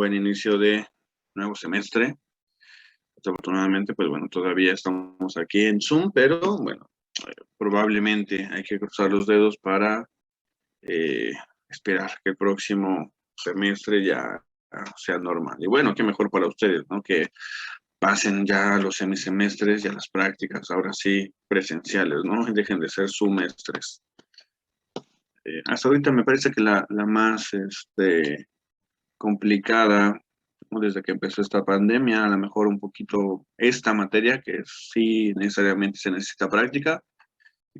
buen inicio de nuevo semestre. Desafortunadamente, pues bueno, todavía estamos aquí en Zoom, pero bueno, probablemente hay que cruzar los dedos para esperar que el próximo semestre ya sea normal. Y bueno, qué mejor para ustedes, ¿no? Que pasen ya los semisemestres y a las prácticas, ahora sí, presenciales, ¿no? Y dejen de ser semestres. Hasta ahorita me parece que la más complicada, ¿no? Desde que empezó esta pandemia, a lo mejor un poquito esta materia, que sí necesariamente se necesita práctica,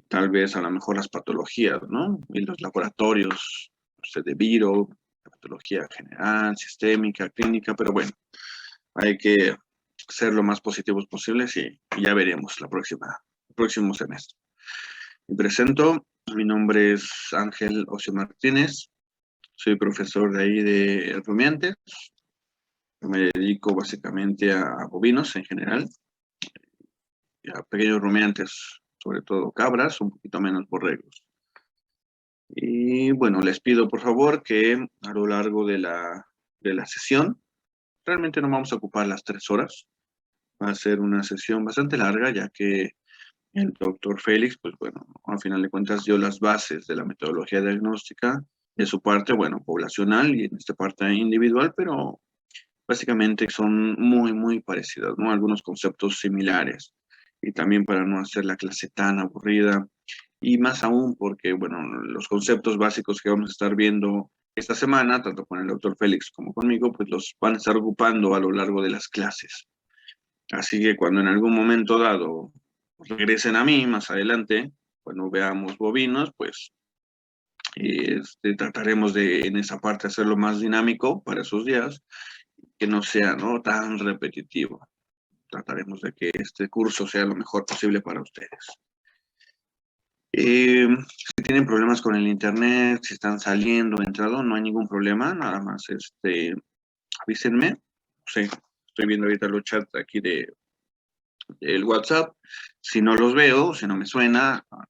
tal vez a lo mejor las patologías, ¿no? Y los laboratorios, no sé, de viro, patología general, sistémica, clínica, pero bueno, hay que ser lo más positivos posibles y ya veremos el próximo semestre. Me presento, mi nombre es Ángel Ocio Martínez, soy profesor de ahí de rumiantes, me dedico básicamente a bovinos en general, a pequeños rumiantes, sobre todo cabras, un poquito menos borregos. Y bueno, les pido por favor que a lo largo de la sesión, realmente no vamos a ocupar las 3 horas, va a ser una sesión bastante larga, ya que el doctor Félix, pues bueno, al final de cuentas dio las bases de la metodología diagnóstica, de su parte, bueno, poblacional y en esta parte individual, pero básicamente son muy, muy parecidas, ¿no? Algunos conceptos similares. Y también para no hacer la clase tan aburrida, y más aún porque, bueno, los conceptos básicos que vamos a estar viendo esta semana, tanto con el doctor Félix como conmigo, pues los van a estar ocupando a lo largo de las clases. Así que cuando en algún momento dado regresen a mí más adelante, cuando veamos bovinos, pues trataremos de en esa parte hacerlo más dinámico para esos días, que no sea, ¿no?, tan repetitivo. Trataremos de que este curso sea lo mejor posible para ustedes. Si tienen problemas con el internet, si están saliendo, entrando, no hay ningún problema, nada más avísenme. No sé, estoy viendo ahorita los chats aquí del WhatsApp. Si no los veo, si no me suena a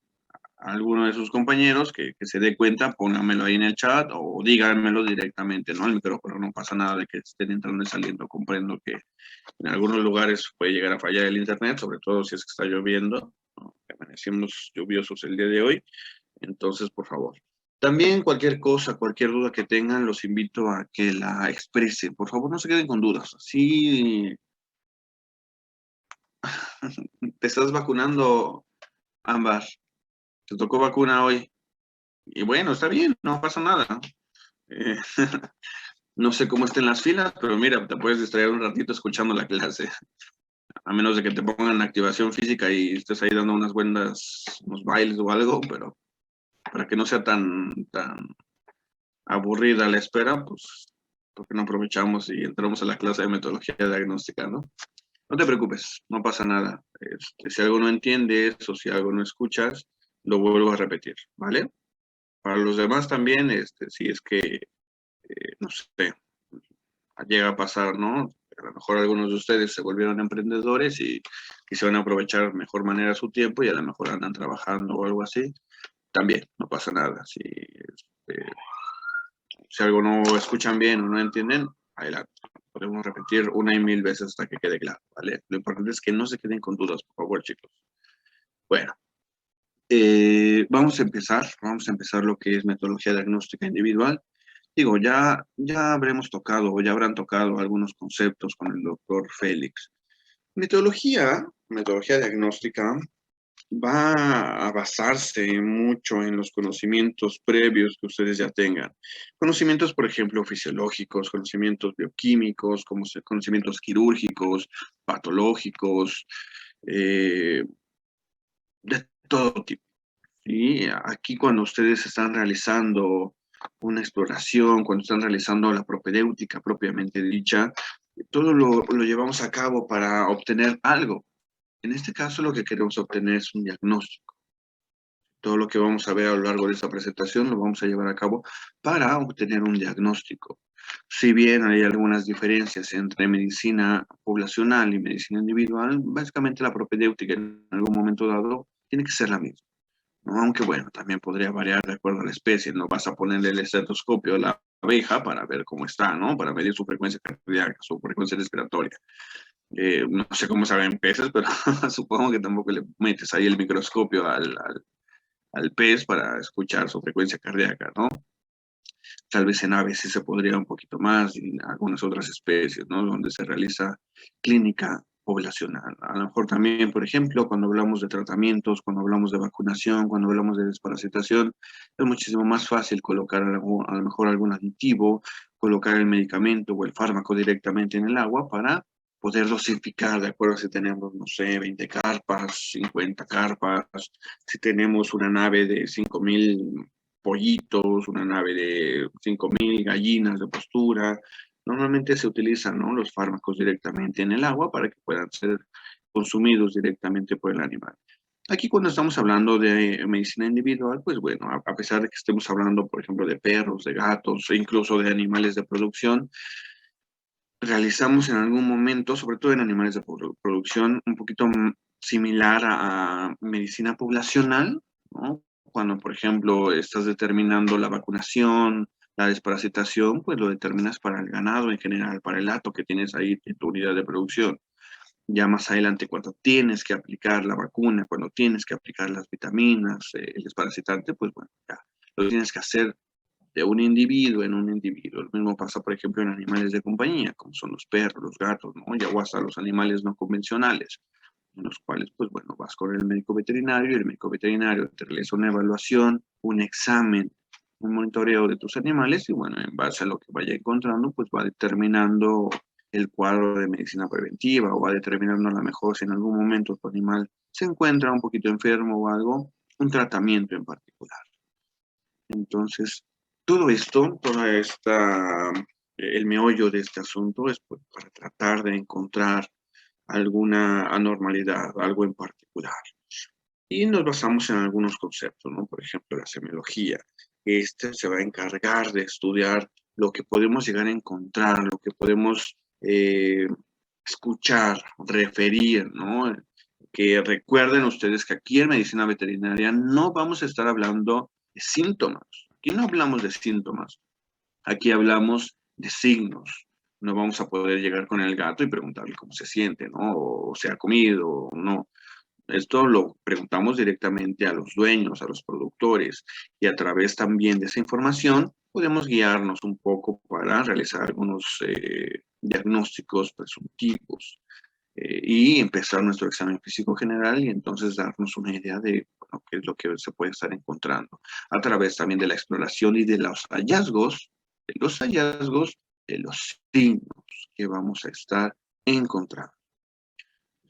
alguno de sus compañeros que se dé cuenta, pónganmelo ahí en el chat o díganmelo directamente, ¿no? El micrófono, no pasa nada de que estén entrando y saliendo. Comprendo que en algunos lugares puede llegar a fallar el internet, sobre todo si es que está lloviendo, ¿no? Amanecimos lluviosos el día de hoy. Entonces, por favor. También cualquier cosa, cualquier duda que tengan, los invito a que la expresen. Por favor, no se queden con dudas. Sí, te estás vacunando, Ámbar. Te tocó vacuna hoy. Y bueno, está bien, no pasa nada. Eh, no sé cómo estén las filas, pero mira, te puedes distraer un ratito escuchando la clase. A menos de que te pongan activación física y estés ahí dando unos bailes o algo, pero para que no sea tan aburrida la espera, pues, ¿por qué no aprovechamos y entramos a la clase de metodología diagnóstica, ¿no? No te preocupes, no pasa nada. Si algo no entiendes o si algo no escuchas, lo vuelvo a repetir, ¿vale? Para los demás también, si es que, no sé, llega a pasar, ¿no? A lo mejor algunos de ustedes se volvieron emprendedores y quisieron aprovechar mejor manera su tiempo y a lo mejor andan trabajando o algo así. También, no pasa nada. Si algo no escuchan bien o no entienden, adelante. Podemos repetir una y mil veces hasta que quede claro, ¿vale? Lo importante es que no se queden con dudas, por favor, chicos. Bueno, vamos a empezar lo que es metodología diagnóstica individual. Digo, ya habremos tocado o ya habrán tocado algunos conceptos con el doctor Félix. Metodología diagnóstica va a basarse mucho en los conocimientos previos que ustedes ya tengan. Conocimientos, por ejemplo, fisiológicos, conocimientos bioquímicos, conocimientos quirúrgicos, patológicos, de todo tipo. ¿Sí? Aquí cuando ustedes están realizando una exploración, cuando están realizando la propedéutica propiamente dicha, todo lo llevamos a cabo para obtener algo. En este caso lo que queremos obtener es un diagnóstico. Todo lo que vamos a ver a lo largo de esta presentación lo vamos a llevar a cabo para obtener un diagnóstico. Si bien hay algunas diferencias entre medicina poblacional y medicina individual, básicamente la propedéutica en algún momento dado tiene que ser la misma, ¿no? Aunque bueno, también podría variar de acuerdo a la especie, no vas a ponerle el estetoscopio a la abeja para ver cómo está, ¿no? Para medir su frecuencia cardíaca, su frecuencia respiratoria. No sé cómo saben peces, pero supongo que tampoco le metes ahí el microscopio al pez para escuchar su frecuencia cardíaca, ¿no? Tal vez en aves sí se podría un poquito más, y en algunas otras especies, ¿no? Donde se realiza clínica poblacional. A lo mejor también, por ejemplo, cuando hablamos de tratamientos, cuando hablamos de vacunación, cuando hablamos de desparasitación, es muchísimo más fácil colocar a lo mejor algún aditivo, colocar el medicamento o el fármaco directamente en el agua para poder dosificar, de acuerdo a si tenemos, no sé, 20 carpas, 50 carpas, si tenemos una nave de 5.000 pollitos, una nave de 5.000 gallinas de postura. Normalmente se utilizan, ¿no?, los fármacos directamente en el agua para que puedan ser consumidos directamente por el animal. Aquí cuando estamos hablando de medicina individual, pues bueno, a pesar de que estemos hablando, por ejemplo, de perros, de gatos e incluso de animales de producción, realizamos en algún momento, sobre todo en animales de producción, un poquito similar a medicina poblacional, ¿no? Cuando, por ejemplo, estás determinando la vacunación, la desparasitación, pues lo determinas para el ganado en general, para el hato que tienes ahí en tu unidad de producción. Ya más adelante, cuando tienes que aplicar la vacuna, cuando tienes que aplicar las vitaminas, el desparasitante, pues bueno, ya lo tienes que hacer de un individuo en un individuo. Lo mismo pasa, por ejemplo, en animales de compañía, como son los perros, los gatos, ¿no? Y hasta los animales no convencionales, en los cuales, pues bueno, vas con el médico veterinario y el médico veterinario te realiza una evaluación, un examen, un monitoreo de tus animales y bueno, en base a lo que vaya encontrando, pues va determinando el cuadro de medicina preventiva o va determinando a lo mejor si en algún momento tu animal se encuentra un poquito enfermo o algo, un tratamiento en particular. Entonces, todo esto, el meollo de este asunto es pues, para tratar de encontrar alguna anormalidad, algo en particular. Y nos basamos en algunos conceptos, ¿no? Por ejemplo, la semiología. Este se va a encargar de estudiar lo que podemos llegar a encontrar, lo que podemos escuchar, referir, ¿no? Que recuerden ustedes que aquí en medicina veterinaria no vamos a estar hablando de síntomas. Aquí no hablamos de síntomas. Aquí hablamos de signos. No vamos a poder llegar con el gato y preguntarle cómo se siente, ¿no? O se ha comido o no. Esto lo preguntamos directamente a los dueños, a los productores, y a través también de esa información podemos guiarnos un poco para realizar algunos diagnósticos presuntivos y empezar nuestro examen físico general y entonces darnos una idea de bueno, qué es lo que se puede estar encontrando. A través también de la exploración y de los hallazgos, de los signos que vamos a estar encontrando.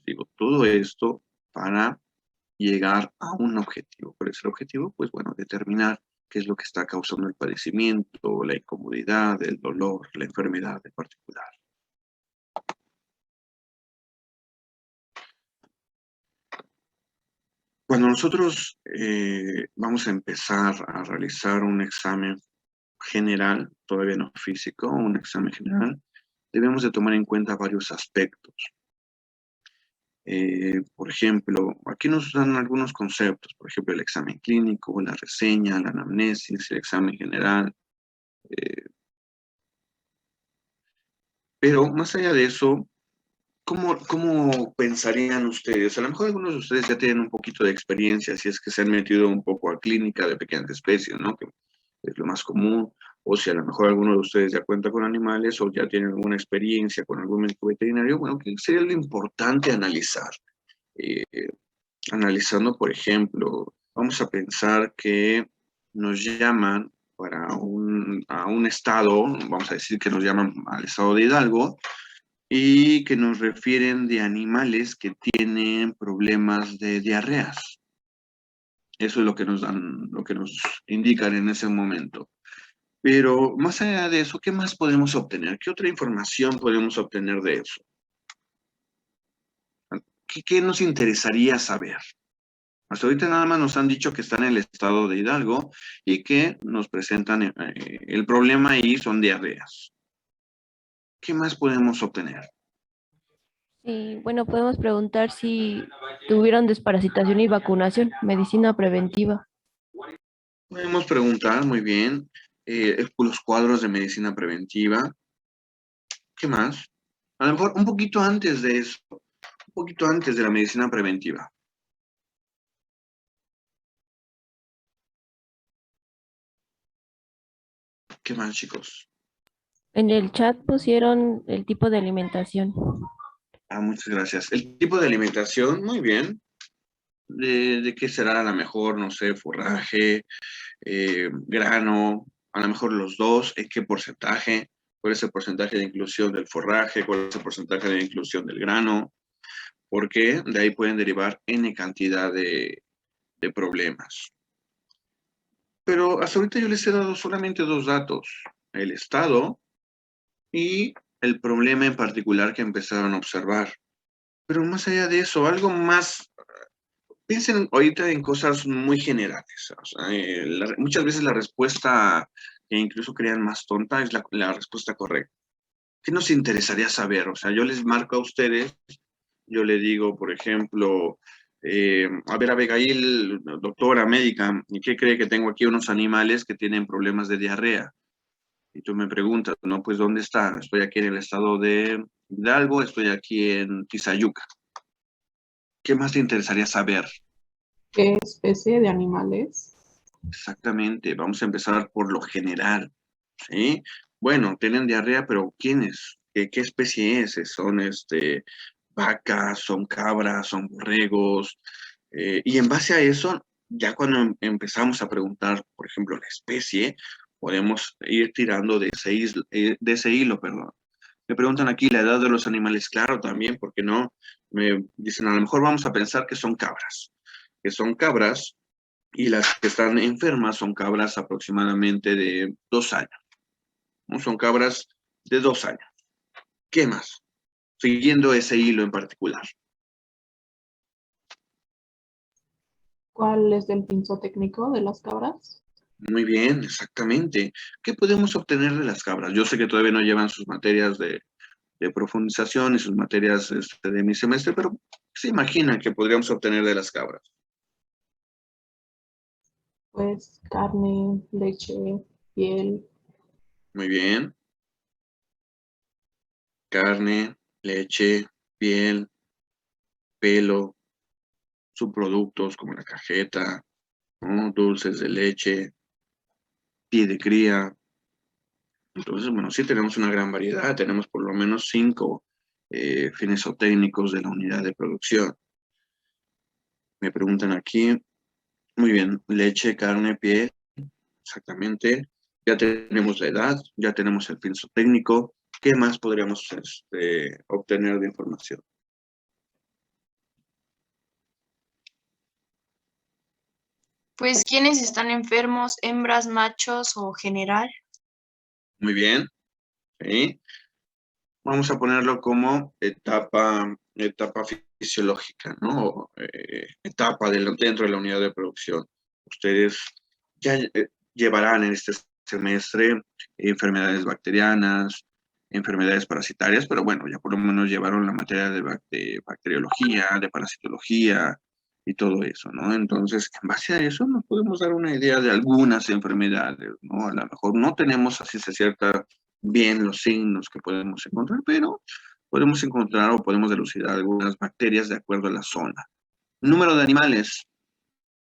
Digo, todo esto para llegar a un objetivo. ¿Cuál es el objetivo? Pues bueno, determinar qué es lo que está causando el padecimiento, la incomodidad, el dolor, la enfermedad en particular. Cuando nosotros vamos a empezar a realizar un examen general, todavía no físico, un examen general, debemos de tomar en cuenta varios aspectos. Por ejemplo, aquí nos dan algunos conceptos, por ejemplo, el examen clínico, la reseña, la anamnesis, el examen general. Pero más allá de eso, ¿cómo pensarían ustedes? A lo mejor algunos de ustedes ya tienen un poquito de experiencia, si es que se han metido un poco a clínica de pequeñas especies, ¿no? Que es lo más común, o si a lo mejor alguno de ustedes ya cuenta con animales o ya tienen alguna experiencia con algún médico veterinario, bueno, ¿qué sería lo importante analizar? Eh, Analizando, por ejemplo, vamos a pensar que nos llaman a un estado, vamos a decir que nos llaman al estado de Hidalgo, y que nos refieren de animales que tienen problemas de diarreas. Eso es lo que nos dan, lo que nos indican en ese momento. Pero más allá de eso, ¿qué más podemos obtener? ¿Qué otra información podemos obtener de eso? ¿Qué nos interesaría saber? Hasta ahorita nada más nos han dicho que están en el estado de Hidalgo y que nos presentan el problema ahí son diarreas. ¿Qué más podemos obtener? Sí, bueno, podemos preguntar si tuvieron desparasitación y vacunación, medicina preventiva. Podemos preguntar, muy bien. los cuadros de medicina preventiva. ¿Qué más? A lo mejor un poquito antes de eso, un poquito antes de la medicina preventiva. ¿Qué más, chicos? En el chat pusieron el tipo de alimentación. Muchas gracias. El tipo de alimentación, muy bien. ¿De qué será a lo mejor? No sé, forraje, grano, a lo mejor los dos, ¿en qué porcentaje? ¿Cuál es el porcentaje de inclusión del forraje? ¿Cuál es el porcentaje de inclusión del grano? Porque de ahí pueden derivar N cantidad de problemas. Pero hasta ahorita yo les he dado solamente dos datos, el estado y el problema en particular que empezaron a observar. Pero más allá de eso, algo más, piensen ahorita en cosas muy generales. O sea, muchas veces la respuesta que incluso crean más tonta es la respuesta correcta. ¿Qué nos interesaría saber? O sea, yo les marco a ustedes, yo le digo, por ejemplo, a ver, Abigail, doctora médica, ¿y qué cree que tengo aquí unos animales que tienen problemas de diarrea? Y tú me preguntas, no, pues ¿dónde está? Estoy aquí en el estado de Hidalgo, estoy aquí en Tizayuca. ¿Qué más te interesaría saber? ¿Qué especie de animales? Exactamente, vamos a empezar por lo general, ¿sí? Bueno, tienen diarrea, pero ¿quiénes? ¿Qué especie es? ¿Son vacas, son cabras, son borregos? Y en base a eso, ya cuando empezamos a preguntar, por ejemplo, la especie, podemos ir tirando de ese hilo, perdón. Me preguntan aquí la edad de los animales, claro, también, porque no? Me dicen, a lo mejor vamos a pensar que son cabras, y las que están enfermas son cabras aproximadamente de 2 años, ¿no? Son cabras de 2 años. ¿Qué más? Siguiendo ese hilo en particular. ¿Cuál es el pinzo técnico de las cabras? Muy bien, exactamente. ¿Qué podemos obtener de las cabras? Yo sé que todavía no llevan sus materias de profundización y sus materias de mi semestre, pero se imaginan que podríamos obtener de las cabras. Pues carne, leche, piel. Muy bien. Carne, leche, piel, pelo, subproductos como la cajeta, ¿no? Dulces de leche, pie de cría. Entonces, bueno, sí tenemos una gran variedad, tenemos por lo menos 5 fines o técnicos de la unidad de producción. Me preguntan aquí, muy bien, leche, carne, piel, exactamente. Ya tenemos la edad, ya tenemos el fin técnico. ¿Qué más podríamos obtener de información? Pues, ¿quiénes están enfermos? ¿Hembras, machos o general? Muy bien, ¿sí? Vamos a ponerlo como etapa fisiológica, ¿no? Etapa dentro de la unidad de producción. Ustedes ya llevarán en este semestre enfermedades bacterianas, enfermedades parasitarias, pero bueno, ya por lo menos llevaron la materia de bacteriología, de parasitología y todo eso, ¿no? Entonces, en base a eso nos podemos dar una idea de algunas enfermedades, ¿no? A lo mejor no tenemos así cierta bien los signos que podemos encontrar, pero podemos encontrar o podemos delucidar algunas bacterias de acuerdo a la zona. Número de animales,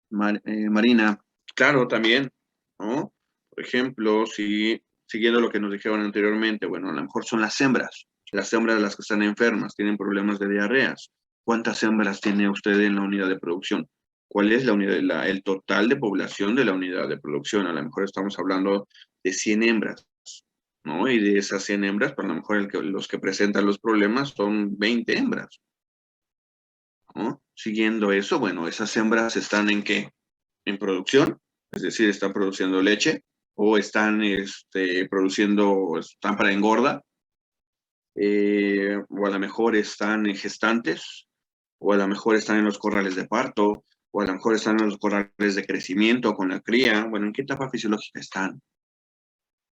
Marina, claro, también, ¿no? Por ejemplo, si siguiendo lo que nos dijeron anteriormente, bueno, a lo mejor son las hembras de las que están enfermas, tienen problemas de diarreas. ¿Cuántas hembras tiene usted en la unidad de producción? ¿Cuál es el total de población de la unidad de producción? A lo mejor estamos hablando de 100 hembras, ¿no? Y de esas 100 hembras, pues a lo mejor los que presentan los problemas son 20 hembras, ¿no? Siguiendo eso, bueno, esas hembras están ¿en qué? En producción, es decir, están produciendo leche o están están para engorda, o a lo mejor están en gestantes, o a lo mejor están en los corrales de parto, o a lo mejor están en los corrales de crecimiento con la cría. Bueno, ¿en qué etapa fisiológica están?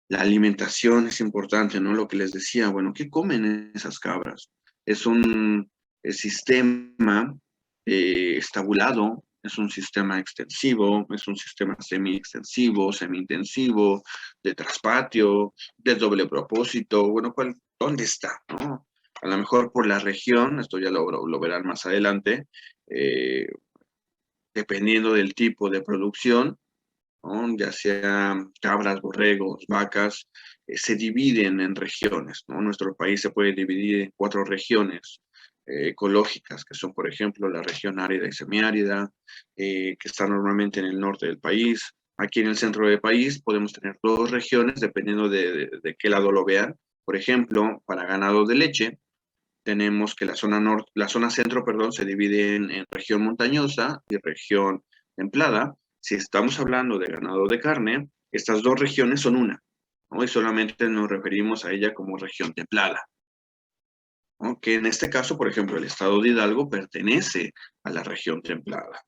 La alimentación es importante, ¿no? Lo que les decía, bueno, ¿qué comen esas cabras? Es un sistema estabulado, es un sistema extensivo, es un sistema semi-extensivo, semi-intensivo, de traspatio, de doble propósito, bueno, ¿dónde está? ¿No? A lo mejor por la región, esto ya lo verán más adelante, dependiendo del tipo de producción, ¿no? Ya sea cabras, borregos, vacas, se dividen en regiones, ¿no? Nuestro país se puede dividir en 4 regiones ecológicas, que son, por ejemplo, la región árida y semiárida, que está normalmente en el norte del país. Aquí en el centro del país podemos tener 2 regiones, dependiendo de qué lado lo vean. Por ejemplo, para ganado de leche, tenemos que la zona centro, perdón, se divide en región montañosa y región templada. Si estamos hablando de ganado de carne, estas 2 regiones son una, ¿no? Y solamente nos referimos a ella como región templada, ¿no? Que en este caso, por ejemplo, el estado de Hidalgo pertenece a la región templada.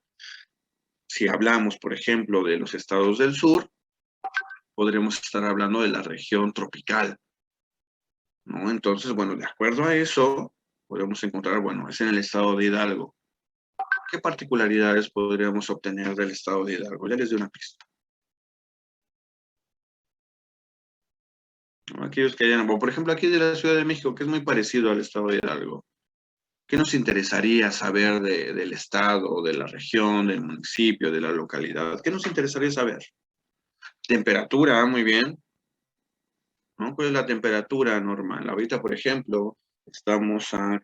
Si hablamos, por ejemplo, de los estados del sur, podremos estar hablando de la región tropical, ¿no? Entonces, bueno, de acuerdo a eso, podemos encontrar, bueno, es en el estado de Hidalgo. ¿Qué particularidades podríamos obtener del estado de Hidalgo? Ya les doy una pista. Aquellos que hayan, por ejemplo, aquí de la Ciudad de México, que es muy parecido al estado de Hidalgo. ¿Qué nos interesaría saber del estado, de la región, del municipio, de la localidad? ¿Qué nos interesaría saber? Temperatura, muy bien, ¿no? ¿Cuál es la temperatura normal? Ahorita, por ejemplo, ¿qué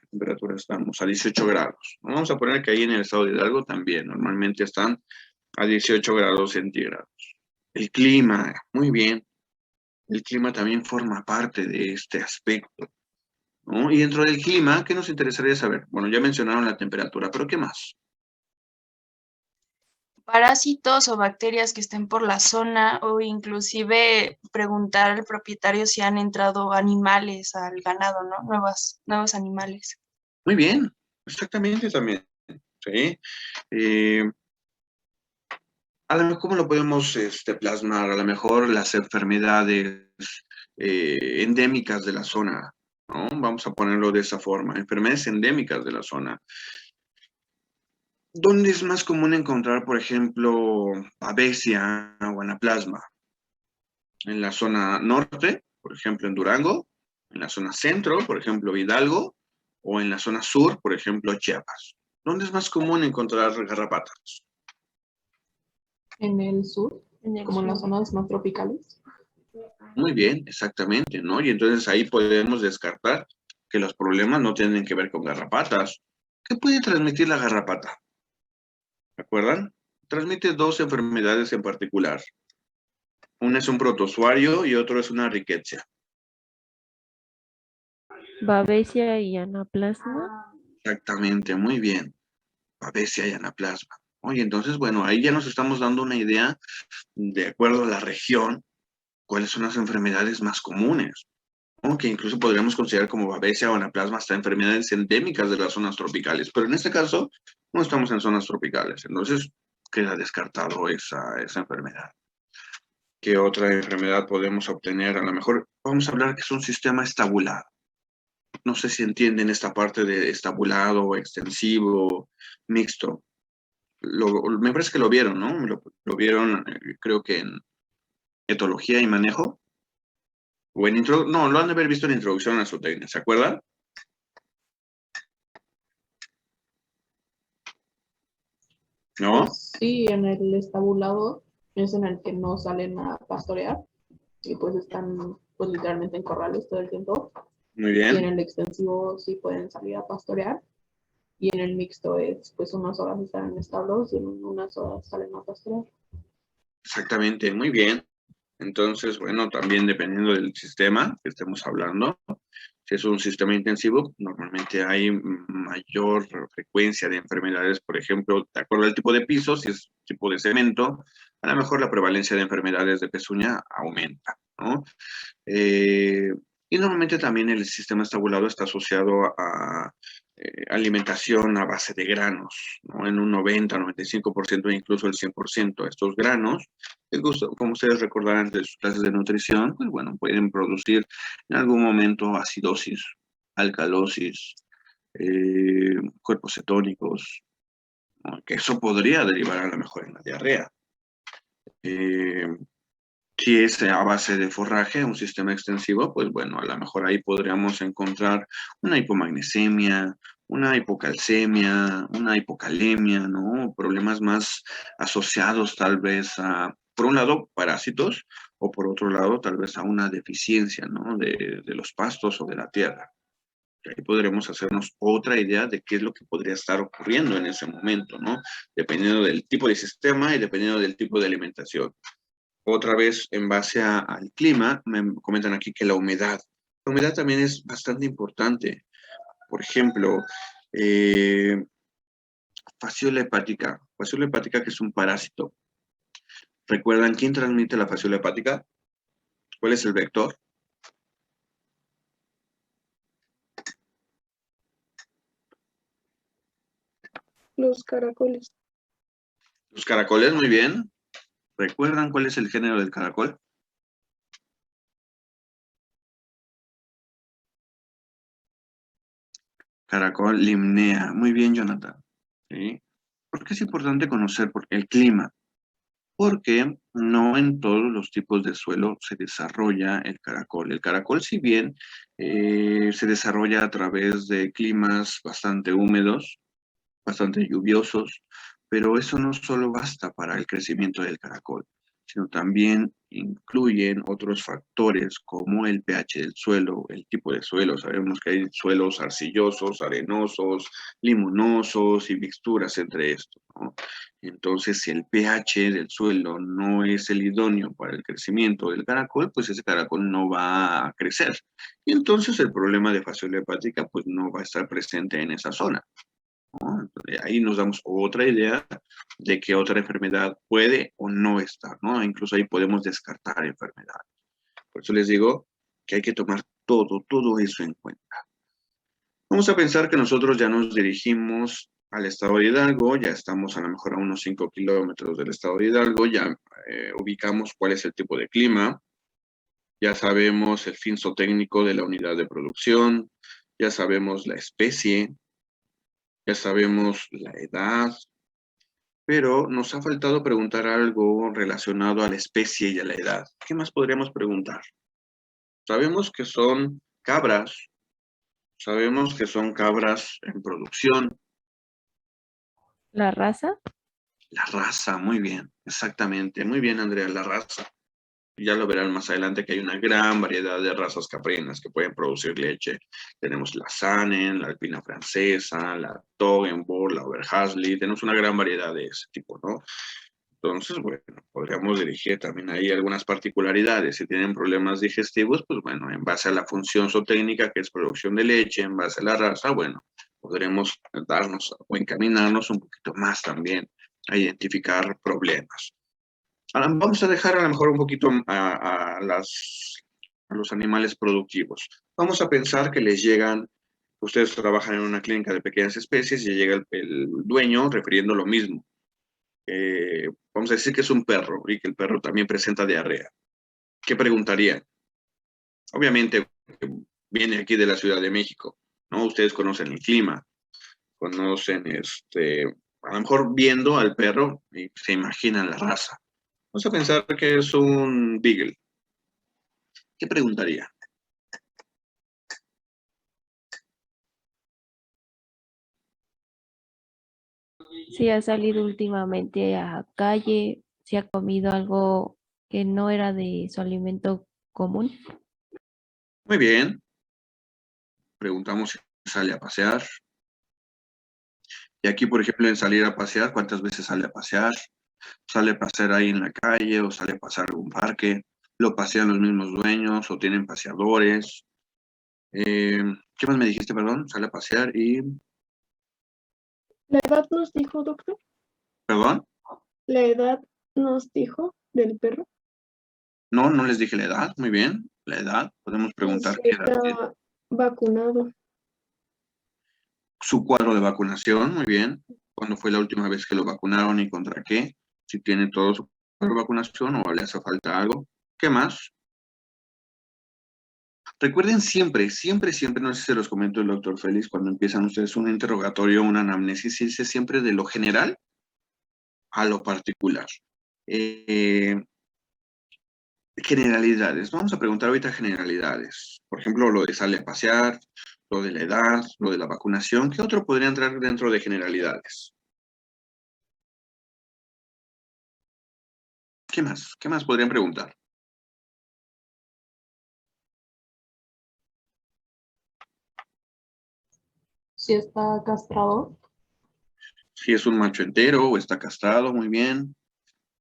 temperatura estamos? A 18 grados. Vamos a poner que ahí en el estado de Hidalgo también, normalmente están a 18 grados centígrados. El clima, muy bien. El clima también forma parte de este aspecto, ¿no? Y dentro del clima, ¿qué nos interesaría saber? Bueno, ya mencionaron la temperatura, pero ¿qué más? Parásitos o bacterias que estén por la zona o inclusive preguntar al propietario si han entrado animales al ganado, ¿no? Nuevos animales. Muy bien, exactamente también, ¿sí? A lo mejor, ¿cómo lo podemos plasmar? A lo mejor las enfermedades endémicas de la zona, ¿no? Vamos a ponerlo de esa forma, enfermedades endémicas de la zona. ¿Dónde es más común encontrar, por ejemplo, babesia o anaplasma? En la zona norte, por ejemplo, en Durango, en la zona centro, por ejemplo, Hidalgo, o en la zona sur, por ejemplo, Chiapas. ¿Dónde es más común encontrar garrapatas? En el sur, como en las zonas más tropicales. Muy bien, exactamente, ¿no? Y entonces ahí podemos descartar que los problemas no tienen que ver con garrapatas. ¿Qué puede transmitir la garrapata? ¿Se acuerdan? Transmite 2 enfermedades en particular. Una es un protozoario y otro es una rickettsia. Babesia y anaplasma. Exactamente, muy bien. Babesia y anaplasma. Oye, entonces, bueno, ahí ya nos estamos dando una idea, de acuerdo a la región, cuáles son las enfermedades más comunes, ¿no? Que incluso podríamos considerar como babesia o anaplasma hasta enfermedades endémicas de las zonas tropicales. Pero en este caso, no estamos en zonas tropicales. Entonces, queda descartado esa enfermedad. ¿Qué otra enfermedad podemos obtener? A lo mejor vamos a hablar que es un sistema estabulado. No sé si entienden esta parte de estabulado, extensivo, mixto. Me parece que lo vieron, ¿no? Lo vieron, creo que en etología y manejo. O en no, lo han de haber visto en introducción a zootecnia, ¿se acuerdan? ¿No? Pues sí, en el estabulado es en el que no salen a pastorear y pues están pues literalmente en corrales todo el tiempo. Muy Y en bien. el extensivo sí pueden salir a pastorear. Y en el mixto es pues unas horas están en establos y en unas horas salen a pastorear. Exactamente, muy bien. Entonces, bueno, también dependiendo del sistema que estemos hablando, si es un sistema intensivo, normalmente hay mayor frecuencia de enfermedades, por ejemplo, de acuerdo al tipo de piso, si es tipo de cemento, a lo mejor la prevalencia de enfermedades de pezuña aumenta, ¿no? Y normalmente también el sistema estabulado está asociado a alimentación a base de granos, ¿no? En un 90, 95%, incluso el 100%. Estos granos, como ustedes recordarán de sus clases de nutrición, pues bueno, pueden producir en algún momento acidosis, alcalosis, cuerpos cetónicos, ¿no? Que eso podría derivar a lo mejor en la diarrea. Si es a base de forraje, un sistema extensivo, pues bueno, a lo mejor ahí podríamos encontrar una hipomagnesemia, una hipocalcemia, una hipocalemia, ¿no? Problemas más asociados tal vez a, por un lado, parásitos, o por otro lado, tal vez a una deficiencia, ¿no? De los pastos o de la tierra. Y ahí podremos hacernos otra idea de qué es lo que podría estar ocurriendo en ese momento, ¿no? Dependiendo del tipo de sistema y dependiendo del tipo de alimentación. Otra vez, en base al clima, me comentan aquí que la humedad. La humedad también es bastante importante. Por ejemplo, fasciola hepática. Fasciola hepática que es un parásito. ¿Recuerdan quién transmite la fasciola hepática? ¿Cuál es el vector? Los caracoles. Los caracoles, muy bien. ¿Recuerdan cuál es el género del caracol? Caracol limnea. Muy bien, Jonathan. ¿Sí? ¿Por qué es importante conocer el clima? Porque no en todos los tipos de suelo se desarrolla el caracol. El caracol, si bien se desarrolla a través de climas bastante húmedos, bastante lluviosos, pero eso no solo basta para el crecimiento del caracol, sino también incluyen otros factores como el pH del suelo, el tipo de suelo. Sabemos que hay suelos arcillosos, arenosos, limonosos y mixturas entre estos, ¿no? Entonces, si el pH del suelo no es el idóneo para el crecimiento del caracol, pues ese caracol no va a crecer. Y entonces el problema de fasciola hepática pues no va a estar presente en esa zona, ¿no? Ahí nos damos otra idea de que otra enfermedad puede o no estar, ¿no? Incluso ahí podemos descartar enfermedades. Por eso les digo que hay que tomar todo eso en cuenta. Vamos a pensar que nosotros ya nos dirigimos al estado de Hidalgo, ya estamos a lo mejor a unos 5 kilómetros del estado de Hidalgo, ya ubicamos cuál es el tipo de clima, ya sabemos el finzotécnico de la unidad de producción, ya sabemos la especie, ya sabemos la edad, pero nos ha faltado preguntar algo relacionado a la especie y a la edad. ¿Qué más podríamos preguntar? Sabemos que son cabras, sabemos que son cabras en producción. La raza, La raza, muy bien, exactamente. Muy bien, Andrea, la raza. Ya lo verán más adelante que hay una gran variedad de razas caprinas que pueden producir leche. Tenemos la Saanen, la Alpina francesa, la Toggenburg, la Oberhasli. Tenemos una gran variedad de ese tipo, ¿no? Entonces, bueno, podríamos dirigir también ahí algunas particularidades. Si tienen problemas digestivos, pues bueno, en base a la función zootécnica, que es producción de leche, en base a la raza, bueno, podremos darnos o encaminarnos un poquito más también a identificar problemas. Ahora, vamos a dejar a lo mejor un poquito a los animales productivos. Vamos a pensar que les llegan, ustedes trabajan en una clínica de pequeñas especies y llega el dueño refiriendo lo mismo. Vamos a decir que es un perro y que el perro también presenta diarrea. ¿Qué preguntarían? Obviamente viene aquí de la Ciudad de México, ¿no? Ustedes conocen el clima, conocen a lo mejor viendo al perro y se imaginan la raza. Vamos a pensar que es un beagle. ¿Qué preguntaría? si ha salido últimamente a calle, si ha comido algo que no era de su alimento común. Muy bien. Preguntamos si sale a pasear. Y aquí, por ejemplo, en salir a pasear, ¿cuántas veces sale a pasear? ¿Sale a pasear ahí en la calle o sale a pasear a algún parque? ¿Lo pasean los mismos dueños o tienen paseadores? ¿Qué más me dijiste, perdón? Sale a pasear y... ¿La edad nos dijo, doctor? ¿Perdón? ¿La edad nos dijo del perro? No, no les dije la edad. Muy bien. La edad. Podemos preguntar qué edad tiene. Está vacunado. Su cuadro de vacunación. Muy bien. ¿Cuándo fue la última vez que lo vacunaron y contra qué? Si tiene todo su cuadro de vacunación o le hace falta algo. ¿Qué más? Recuerden siempre, siempre, siempre, no sé si se los comento el doctor Félix, cuando empiezan ustedes un interrogatorio, una anamnesis, irse siempre de lo general a lo particular. Generalidades. Vamos a preguntar ahorita generalidades. Por ejemplo, lo de sale a pasear, lo de la edad, lo de la vacunación. ¿Qué otro podría entrar dentro de generalidades? ¿Qué más? ¿Qué más podrían preguntar? Si está castrado, Si es un macho entero o está castrado, muy bien.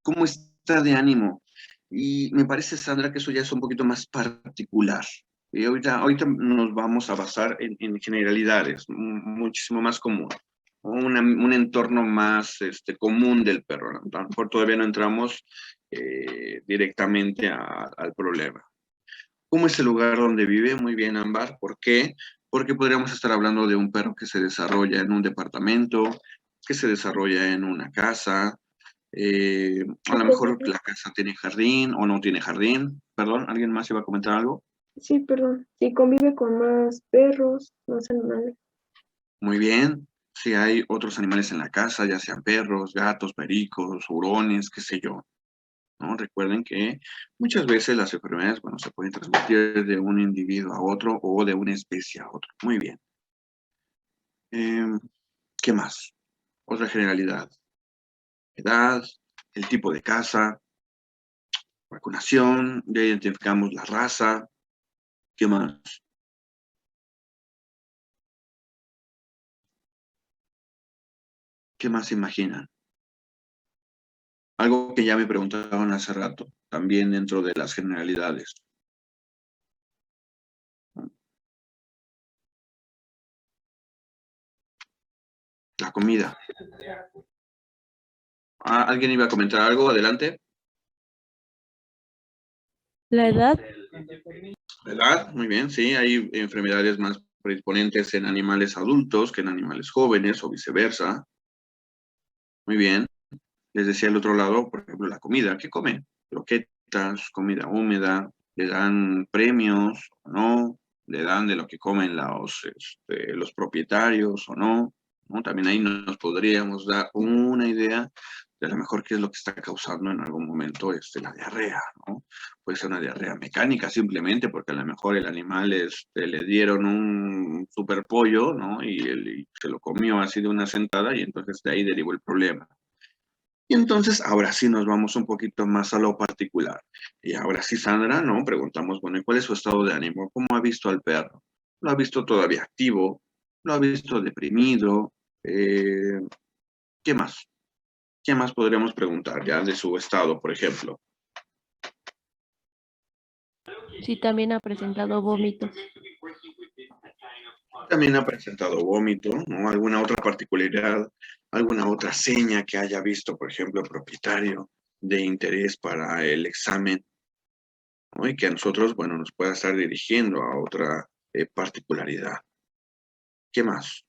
¿Cómo está de ánimo? Y me parece, Sandra, que eso ya es un poquito más particular. Y ahorita nos vamos a basar en generalidades, muchísimo más común. Un entorno más común del perro, ¿no? A lo mejor todavía no entramos directamente al problema. ¿Cómo es el lugar donde vive? Muy bien, Ámbar. ¿Por qué? Porque podríamos estar hablando de un perro que se desarrolla en un departamento, que se desarrolla en una casa, a lo mejor la casa tiene jardín o no tiene jardín. Perdón, ¿alguien más iba a comentar algo? Sí, perdón. Sí, convive con más perros, más animales. Muy bien. Si hay otros animales en la casa, ya sean perros, gatos, pericos, hurones, qué sé yo, ¿no? Recuerden que muchas veces las enfermedades, bueno, se pueden transmitir de un individuo a otro o de una especie a otro. Muy bien. ¿Qué más? Otra generalidad. Edad, el tipo de casa, vacunación, ya identificamos la raza. ¿Qué más? ¿Qué más se imaginan? Algo que ya me preguntaron hace rato, también dentro de las generalidades. La comida. ¿Alguien iba a comentar algo? Adelante. La edad, La edad, muy bien, sí, hay enfermedades más predisponentes en animales adultos que en animales jóvenes o viceversa. Muy bien. Les decía al otro lado, por ejemplo, la comida. ¿Qué comen? Croquetas, comida húmeda, le dan premios o no, le dan de lo que comen los propietarios o no, ¿no? También ahí nos podríamos dar una idea de a lo mejor qué es lo que está causando en algún momento la diarrea, ¿no? Puede ser una diarrea mecánica simplemente porque a lo mejor el animal le dieron un super pollo, ¿no? Y se lo comió así de una sentada y entonces de ahí derivó el problema. Y entonces, ahora sí nos vamos un poquito más a lo particular. Y ahora sí, Sandra, ¿no? Preguntamos, bueno, ¿y cuál es su estado de ánimo? ¿Cómo ha visto al perro? ¿Lo ha visto todavía activo? ¿Lo ha visto deprimido? ¿Qué más? ¿Qué más podríamos preguntar ya de su estado, por ejemplo? sí también ha presentado vómitos. También ha presentado vómito, ¿no? ¿Alguna otra particularidad, alguna otra seña que haya visto, por ejemplo, el propietario de interés para el examen? ¿No? Y que a nosotros, bueno, nos pueda estar dirigiendo a otra particularidad. ¿Qué más?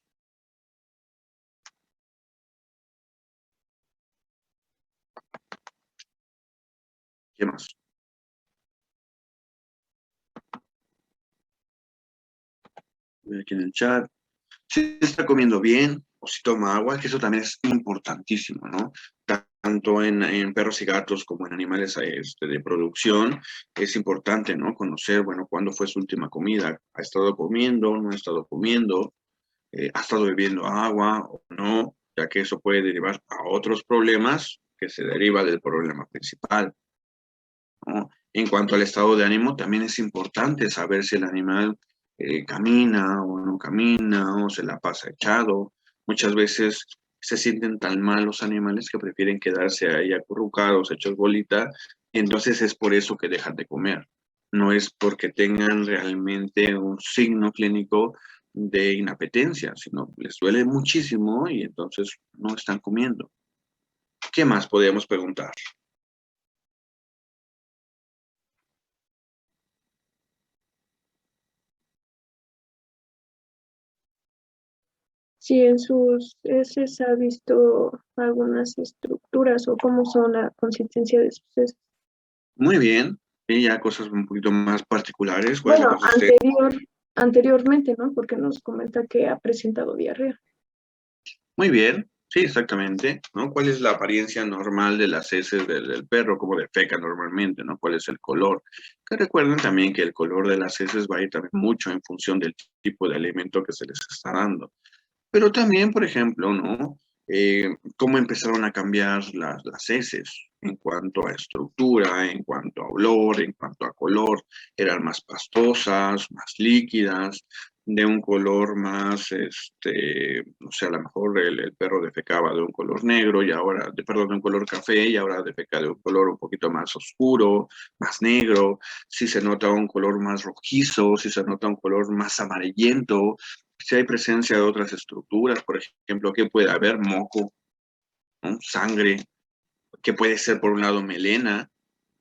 ¿Qué más? Voy aquí en el chat. Si está comiendo bien o si toma agua, que eso también es importantísimo, ¿no? Tanto en perros y gatos como en animales de producción, es importante, ¿no? Conocer, bueno, cuándo fue su última comida. ¿Ha estado comiendo? ¿No ha estado comiendo? ¿Ha estado bebiendo agua o no? Ya que eso puede derivar a otros problemas que se deriva del problema principal, ¿no? En cuanto al estado de ánimo, también es importante saber si el animal camina o no camina o se la pasa echado. Muchas veces se sienten tan mal los animales que prefieren quedarse ahí acurrucados, hechos bolita, y entonces es por eso que dejan de comer. No es porque tengan realmente un signo clínico de inapetencia, sino les duele muchísimo y entonces no están comiendo. ¿Qué más podríamos preguntar? Si en sus heces ha visto algunas estructuras o cómo son la consistencia de sus heces. Muy bien. Y ya cosas un poquito más particulares, ¿cuál es la Bueno, consistencia? anteriormente, ¿no? Porque nos comenta que ha presentado diarrea. Muy bien, sí, exactamente, ¿no? ¿Cuál es la apariencia normal de las heces del perro, como defeca normalmente, ¿no? ¿Cuál es el color? Que recuerden también que el color de las heces va a ir también mucho en función del tipo de alimento que se les está dando. Pero también, por ejemplo, ¿no? Cómo empezaron a cambiar las heces en cuanto a estructura, en cuanto a olor, en cuanto a color. Eran más pastosas, más líquidas, de un color más, no sé, a lo mejor el perro defecaba de un color negro y ahora, perdón, de un color café y ahora defeca de un color un poquito más oscuro, más negro. Si se nota un color más rojizo, si se nota un color más amarillento, si hay presencia de otras estructuras, por ejemplo, que puede haber moco, ¿no? Sangre, que puede ser por un lado melena,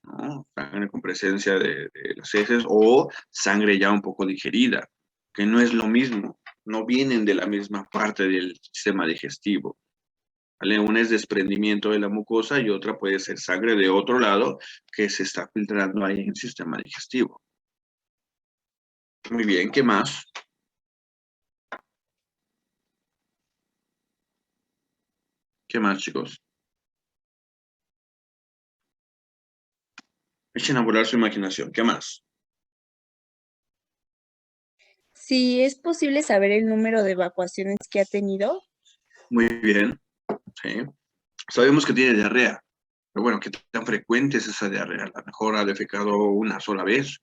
¿no? Sangre con presencia de las heces, o sangre ya un poco digerida, que no es lo mismo, no vienen de la misma parte del sistema digestivo. ¿Vale? Una es desprendimiento de la mucosa y otra puede ser sangre de otro lado que se está filtrando ahí en el sistema digestivo. Muy bien, ¿qué más? ¿Qué más, chicos? Echen a volar su imaginación. ¿Qué más? Si es posible saber el número de evacuaciones que ha tenido. Muy bien, sí. Sabemos que tiene diarrea, pero bueno, ¿qué tan frecuente es esa diarrea? A lo mejor ha defecado una sola vez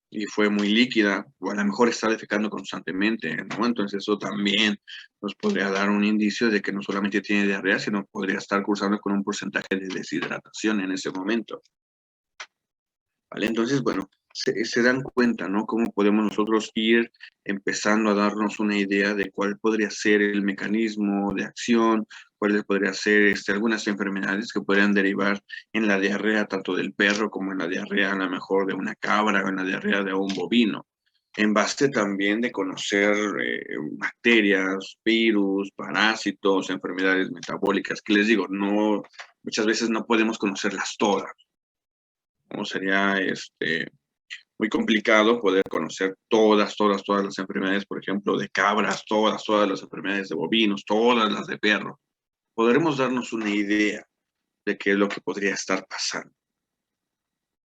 y fue muy líquida, o a lo mejor está defecando constantemente, ¿no? Entonces eso también nos podría dar un indicio de que no solamente tiene diarrea, sino podría estar cursando con un porcentaje de deshidratación en ese momento. ¿Vale? Entonces, bueno, se dan cuenta, ¿no? Cómo podemos nosotros ir empezando a darnos una idea de cuál podría ser el mecanismo de acción, cuáles podrían ser algunas enfermedades que podrían derivar en la diarrea tanto del perro como en la diarrea a lo mejor de una cabra o en la diarrea de un bovino. En base también de conocer bacterias, virus, parásitos, enfermedades metabólicas, que les digo, no, muchas veces no podemos conocerlas todas, ¿no? Sería muy complicado poder conocer todas las enfermedades, por ejemplo, de cabras, todas las enfermedades de bovinos, todas las de perro. Podremos darnos una idea de qué es lo que podría estar pasando.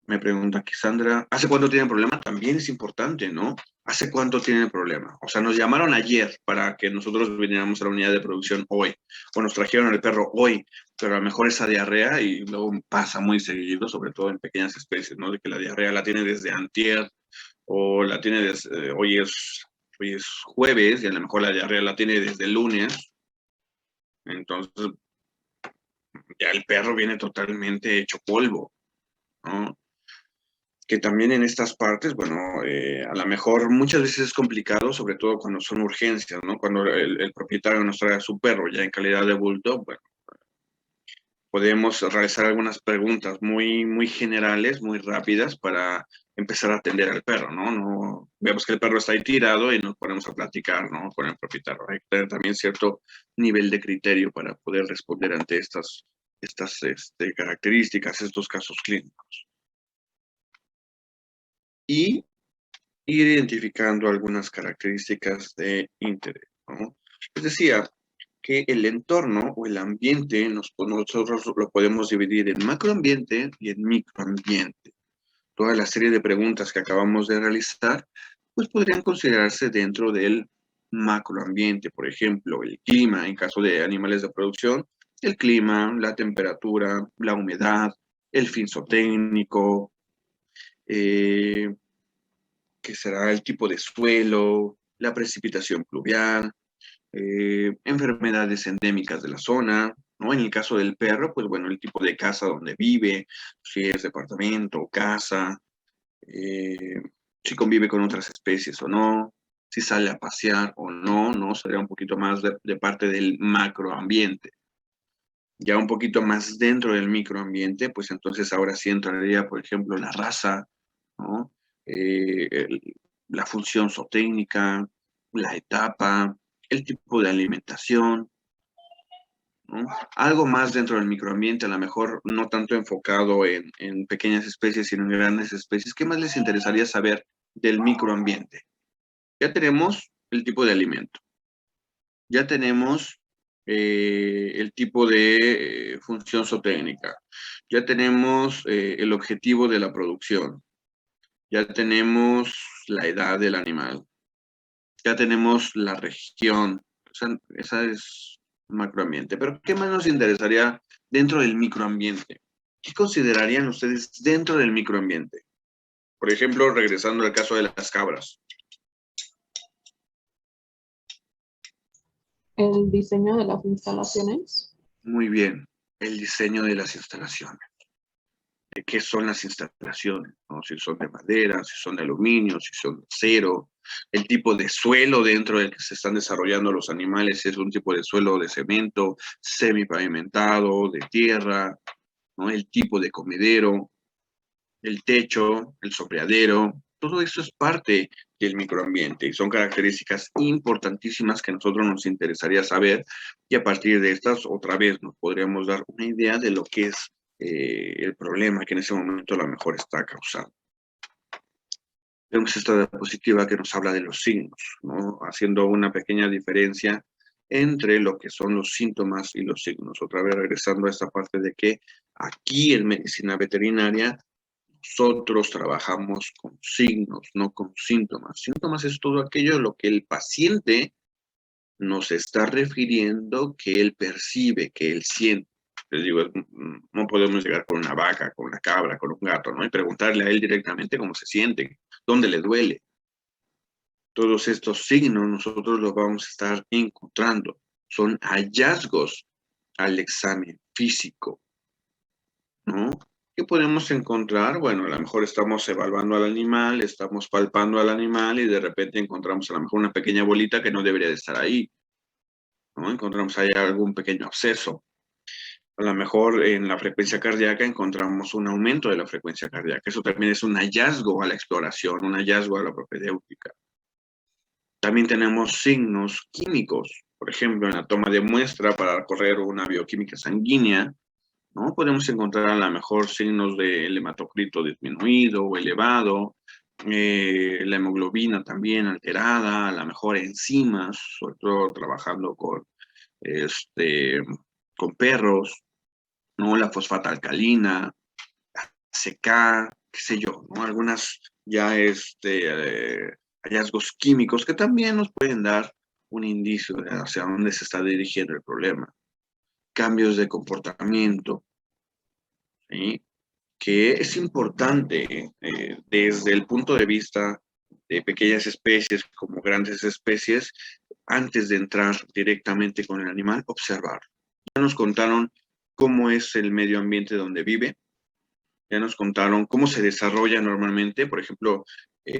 Me pregunta aquí Sandra, ¿hace cuánto tienen problema? También es importante, ¿no? ¿Hace cuánto tienen problema? O sea, nos llamaron ayer para que nosotros viniéramos a la unidad de producción hoy, o nos trajeron el perro hoy, pero a lo mejor esa diarrea, y luego pasa muy seguido, sobre todo en pequeñas especies, ¿no? De que la diarrea la tiene desde antier, o la tiene desde, hoy es jueves, y a lo mejor la diarrea la tiene desde el lunes, entonces ya el perro viene totalmente hecho polvo, ¿no? Que también en estas partes, bueno, a lo mejor muchas veces es complicado, sobre todo cuando son urgencias, ¿no? Cuando el propietario nos trae a su perro ya en calidad de bulldog, bueno, podemos realizar algunas preguntas muy generales, muy rápidas para empezar a atender al perro, ¿no? No vemos que el perro está ahí tirado y nos ponemos a platicar, ¿no? Con el propietario. Hay que tener también cierto nivel de criterio para poder responder ante estas características, estos casos clínicos. Y ir identificando algunas características de interés, ¿no? Les decía que el entorno o el ambiente nosotros lo podemos dividir en macroambiente y en microambiente. Toda la serie de preguntas que acabamos de realizar, pues podrían considerarse dentro del macroambiente, por ejemplo, el clima, en caso de animales de producción, el clima, la temperatura, la humedad, el finzotécnico, eh, que será el tipo de suelo, la precipitación pluvial, enfermedades endémicas de la zona, ¿no? En el caso del perro, pues bueno, el tipo de casa donde vive, si es departamento, casa, eh, si convive con otras especies o no, si sale a pasear o no, ¿no? Sería un poquito más de parte del macroambiente. Ya un poquito más dentro del microambiente, pues entonces ahora sí entraría, por ejemplo, la raza, ¿no? La función zootécnica, la etapa, el tipo de alimentación, ¿no? Algo más dentro del microambiente, a lo mejor no tanto enfocado en pequeñas especies, sino en grandes especies. ¿Qué más les interesaría saber del microambiente? Ya tenemos el tipo de alimento. Ya tenemos el tipo de función zootécnica. Ya tenemos el objetivo de la producción. Ya tenemos la edad del animal. Ya tenemos la región. Esa es macroambiente. Pero ¿qué más nos interesaría dentro del microambiente? ¿Qué considerarían ustedes dentro del microambiente? Por ejemplo, regresando al caso de las cabras. El diseño de las instalaciones. Muy bien, el diseño de las instalaciones. ¿De qué son las instalaciones? ¿No? Si son de madera, si son de aluminio, si son de acero, el tipo de suelo dentro del que se están desarrollando los animales, si es un tipo de suelo de cemento, semipavimentado, de tierra, ¿no? El tipo de comedero, el techo, el sombreadero, todo eso es parte del microambiente y son características importantísimas que a nosotros nos interesaría saber y a partir de estas otra vez nos podríamos dar una idea de lo que es el problema que en ese momento a lo mejor está causando. Vemos esta diapositiva que nos habla de los signos, ¿no? Haciendo una pequeña diferencia entre lo que son los síntomas y los signos. Otra vez regresando a esta parte de que aquí en medicina veterinaria nosotros trabajamos con signos, no con síntomas. Síntomas es todo aquello a lo que el paciente nos está refiriendo que él percibe, que él siente. Les digo, no podemos llegar con una vaca, con una cabra, con un gato, ¿no? Y preguntarle a él directamente cómo se siente, dónde le duele. Todos estos signos nosotros los vamos a estar encontrando. Son hallazgos al examen físico, ¿no? ¿Qué podemos encontrar? Bueno, a lo mejor estamos evaluando al animal, estamos palpando al animal y de repente encontramos a lo mejor una pequeña bolita que no debería de estar ahí, ¿no? Encontramos ahí algún pequeño absceso. A lo mejor en la frecuencia cardíaca encontramos un aumento de la frecuencia cardíaca. Eso también es un hallazgo a la exploración, un hallazgo a la propedéutica. También tenemos signos químicos. Por ejemplo, en la toma de muestra para correr una bioquímica sanguínea, ¿no? Podemos encontrar a lo mejor signos del hematocrito disminuido o elevado, la hemoglobina también alterada, a lo mejor enzimas, sobre todo trabajando con perros, ¿no? La fosfata alcalina, CK, qué sé yo, ¿no? Algunas ya hallazgos químicos que también nos pueden dar un indicio de hacia dónde se está dirigiendo el problema. Cambios de comportamiento, ¿sí? Que es importante desde el punto de vista de pequeñas especies como grandes especies, antes de entrar directamente con el animal, observar. Ya nos contaron cómo es el medio ambiente donde vive, ya nos contaron cómo se desarrolla normalmente, por ejemplo,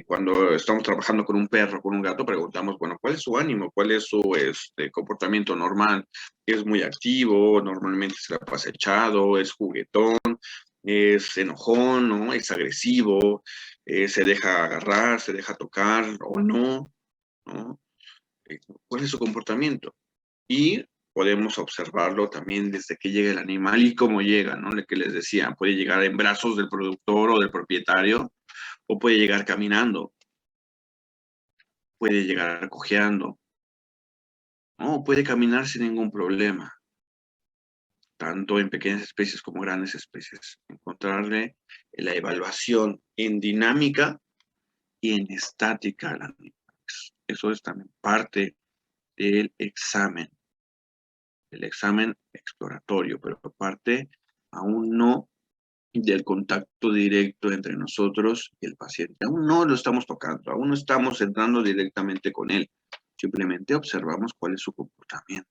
cuando estamos trabajando con un perro, con un gato, preguntamos, bueno, ¿cuál es su ánimo? ¿Cuál es su comportamiento normal? ¿Es muy activo? ¿Normalmente se la pasa echado? ¿Es juguetón? ¿Es enojón? ¿No? ¿Es agresivo? ¿Se deja agarrar? ¿Se deja tocar o no? ¿No? ¿Cuál es su comportamiento? Y podemos observarlo también desde que llega el animal y cómo llega, ¿no? Lo que les decía, puede llegar en brazos del productor o del propietario, o puede llegar caminando, puede llegar cojeando, ¿no? Puede caminar sin ningún problema, tanto en pequeñas especies como grandes especies. Encontrarle la evaluación en dinámica y en estática al animal. Eso es también parte del examen. El examen exploratorio, pero parte aún no del contacto directo entre nosotros y el paciente. Aún no lo estamos tocando, aún no estamos entrando directamente con él. Simplemente observamos cuál es su comportamiento.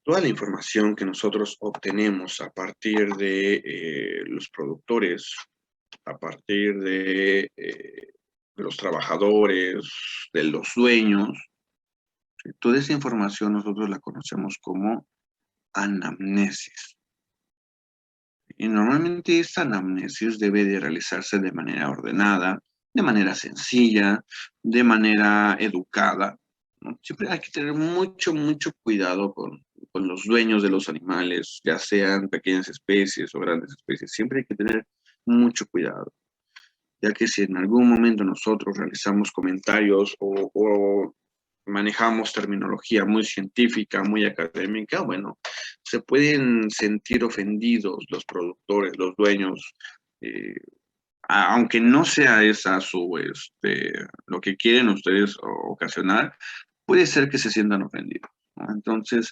Toda la información que nosotros obtenemos a partir de los productores, a partir de los trabajadores, de los dueños, toda esa información nosotros la conocemos como anamnesis. Y normalmente esta anamnesis debe de realizarse de manera ordenada, de manera sencilla, de manera educada, ¿no? Siempre hay que tener mucho, mucho cuidado con los dueños de los animales, ya sean pequeñas especies o grandes especies. Siempre hay que tener mucho cuidado, ya que si en algún momento nosotros realizamos comentarios o manejamos terminología muy científica, muy académica, bueno, se pueden sentir ofendidos los productores, los dueños, eh, aunque no sea esa lo que quieren ustedes ocasionar, puede ser que se sientan ofendidos, ¿no? Entonces,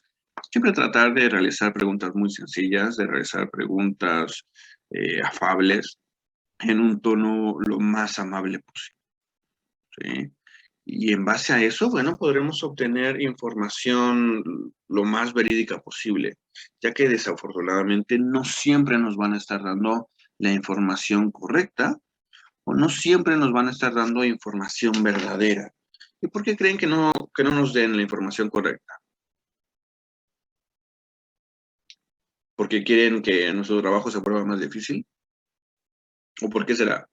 siempre tratar de realizar preguntas muy sencillas, de realizar preguntas afables, en un tono lo más amable posible, ¿sí? Y en base a eso, bueno, podremos obtener información lo más verídica posible, ya que desafortunadamente no siempre nos van a estar dando la información correcta o no siempre nos van a estar dando información verdadera. ¿Y por qué creen que no nos den la información correcta? ¿Porque quieren que nuestro trabajo se vuelva más difícil? ¿O por qué será?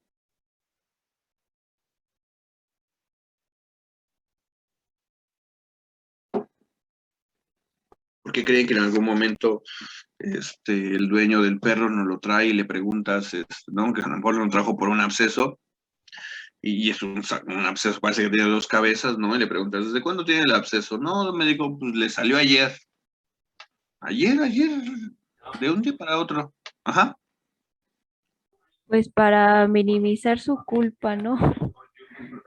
¿Por qué creen que en algún momento el dueño del perro nos lo trae y le preguntas, ¿no? Que a lo mejor lo trajo por un absceso, y es un absceso, parece que tiene dos cabezas, ¿no? Y le preguntas, ¿desde cuándo tiene el absceso? No, me dijo, pues le salió ayer. Ayer, de un día para otro. Ajá. Pues para minimizar su culpa, ¿no?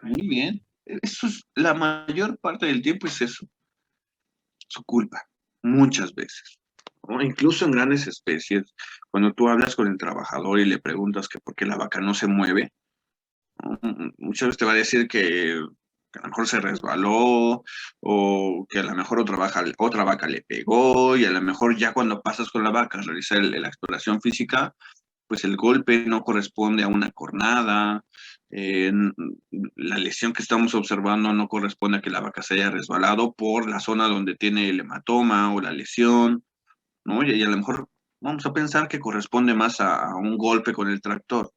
Muy bien. Eso es la mayor parte del tiempo, es eso, su culpa, muchas veces, ¿no? Incluso en grandes especies, cuando tú hablas con el trabajador y le preguntas que por qué la vaca no se mueve, ¿no? Muchas veces te va a decir que a lo mejor se resbaló o que a lo mejor otra vaca le pegó y a lo mejor ya cuando pasas con la vaca a realizar la exploración física, pues el golpe no corresponde a una cornada, eh, la lesión que estamos observando no corresponde a que la vaca se haya resbalado por la zona donde tiene el hematoma o la lesión, ¿no? Y a lo mejor vamos a pensar que corresponde más a un golpe con el tractor.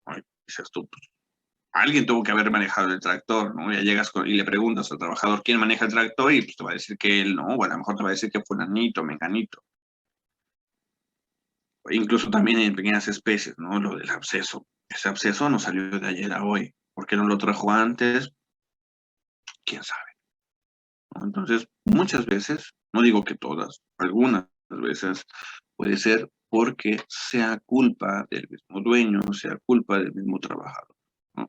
Ay, dices tú, pues, alguien tuvo que haber manejado el tractor, ¿no? Ya llegas y le preguntas al trabajador quién maneja el tractor y pues te va a decir que él, ¿no? O a lo mejor te va a decir que fue fulanito, menganito. Incluso también en pequeñas especies, ¿no? Lo del absceso. Ese absceso no salió de ayer a hoy. ¿Por qué no lo trajo antes? ¿Quién sabe? ¿No? Entonces, muchas veces, no digo que todas, algunas veces puede ser porque sea culpa del mismo dueño, sea culpa del mismo trabajador, ¿no?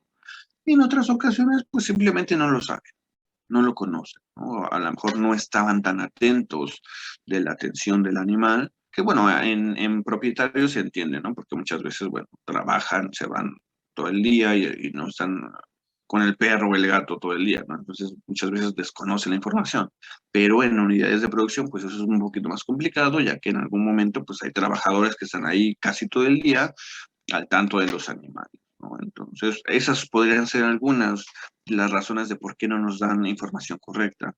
Y en otras ocasiones, pues simplemente no lo saben, no lo conocen, ¿no? A lo mejor no estaban tan atentos de la atención del animal, que bueno, en propietarios se entiende, ¿no? Porque muchas veces, bueno, trabajan, se van todo el día y no están con el perro o el gato todo el día, ¿no? Entonces muchas veces desconocen la información, pero en unidades de producción, pues eso es un poquito más complicado, ya que en algún momento, pues hay trabajadores que están ahí casi todo el día al tanto de los animales, ¿no? Entonces, esas podrían ser algunas de las razones de por qué no nos dan información correcta.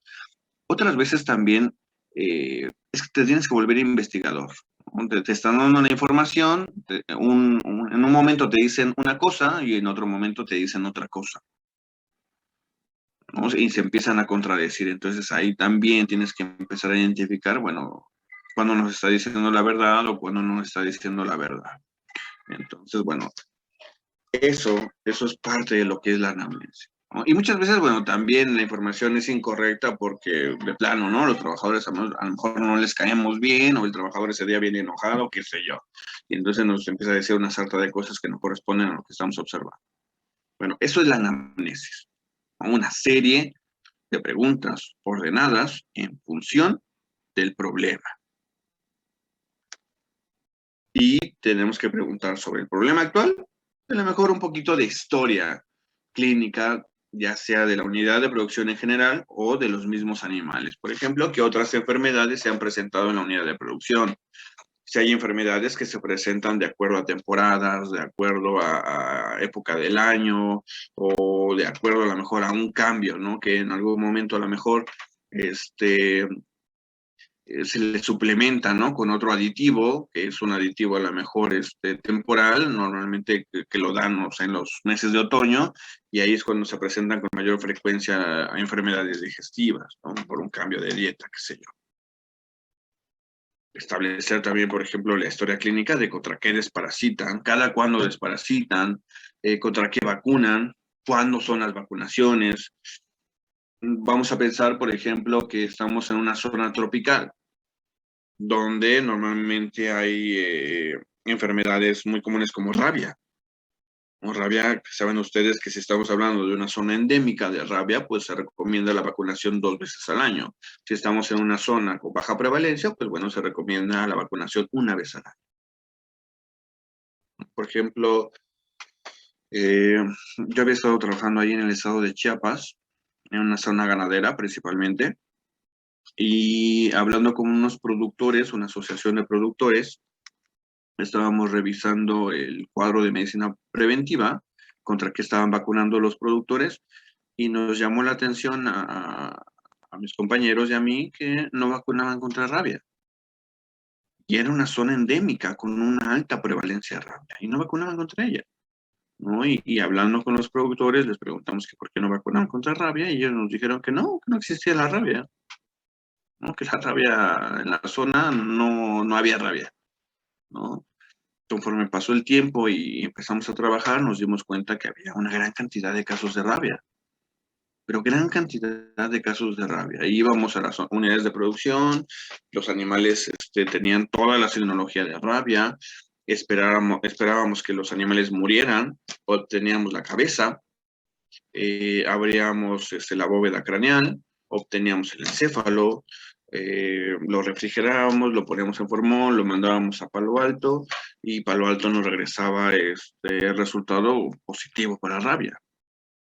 Otras veces también es que te tienes que volver investigador, ¿no? Te están dando la información, en un momento te dicen una cosa y en otro momento te dicen otra cosa, ¿no? Y se empiezan a contradecir. Entonces ahí también tienes que empezar a identificar, bueno, cuándo nos está diciendo la verdad o cuándo no nos está diciendo la verdad. Entonces, bueno, eso es parte de lo que es la anamnesis, ¿no? Y muchas veces, bueno, también la información es incorrecta porque de plano, ¿no? Los trabajadores a lo mejor no les caemos bien o el trabajador ese día viene enojado, qué sé yo. Y entonces nos empieza a decir una sarta de cosas que no corresponden a lo que estamos observando. Bueno, eso es la anamnesis, ¿no? Una serie de preguntas ordenadas en función del problema. Y tenemos que preguntar sobre el problema actual, a lo mejor un poquito de historia clínica, ya sea de la unidad de producción en general o de los mismos animales. Por ejemplo, que otras enfermedades se han presentado en la unidad de producción. Si hay enfermedades que se presentan de acuerdo a temporadas, de acuerdo a época del año o de acuerdo a lo mejor a un cambio, ¿no? Que en algún momento a lo mejor se le suplementa, ¿no? Con otro aditivo, que es un aditivo a lo mejor temporal, normalmente que lo dan, o sea, en los meses de otoño, y ahí es cuando se presentan con mayor frecuencia enfermedades digestivas, ¿no? Por un cambio de dieta, qué sé yo. Establecer también, por ejemplo, la historia clínica de contra qué desparasitan, cada cuándo desparasitan, contra qué vacunan, cuándo son las vacunaciones. Vamos a pensar, por ejemplo, que estamos en una zona tropical, donde normalmente hay enfermedades muy comunes como rabia. O rabia, saben ustedes que si estamos hablando de una zona endémica de rabia, pues se recomienda la vacunación 2 veces al año. Si estamos en una zona con baja prevalencia, pues bueno, se recomienda la vacunación 1 vez al año. Por ejemplo, yo había estado trabajando ahí en el estado de Chiapas, en una zona ganadera principalmente, y hablando con unos productores, una asociación de productores, estábamos revisando el cuadro de medicina preventiva contra que estaban vacunando los productores y nos llamó la atención a mis compañeros y a mí que no vacunaban contra rabia. Y era una zona endémica con una alta prevalencia de rabia y no vacunaban contra ella, ¿no? Y hablando con los productores les preguntamos que por qué no vacunaban contra rabia y ellos nos dijeron que no existía la rabia, ¿no? Que la rabia en la zona no había rabia, ¿no? Conforme pasó el tiempo y empezamos a trabajar, nos dimos cuenta que había una gran cantidad de casos de rabia, pero gran cantidad de casos de rabia. Íbamos a las unidades de producción, los animales tenían toda la tecnología de rabia, esperábamos que los animales murieran, obteníamos la cabeza, abríamos la bóveda craneal, obteníamos el encéfalo, lo refrigerábamos, lo poníamos en formol, lo mandábamos a Palo Alto y Palo Alto nos regresaba resultado positivo para rabia.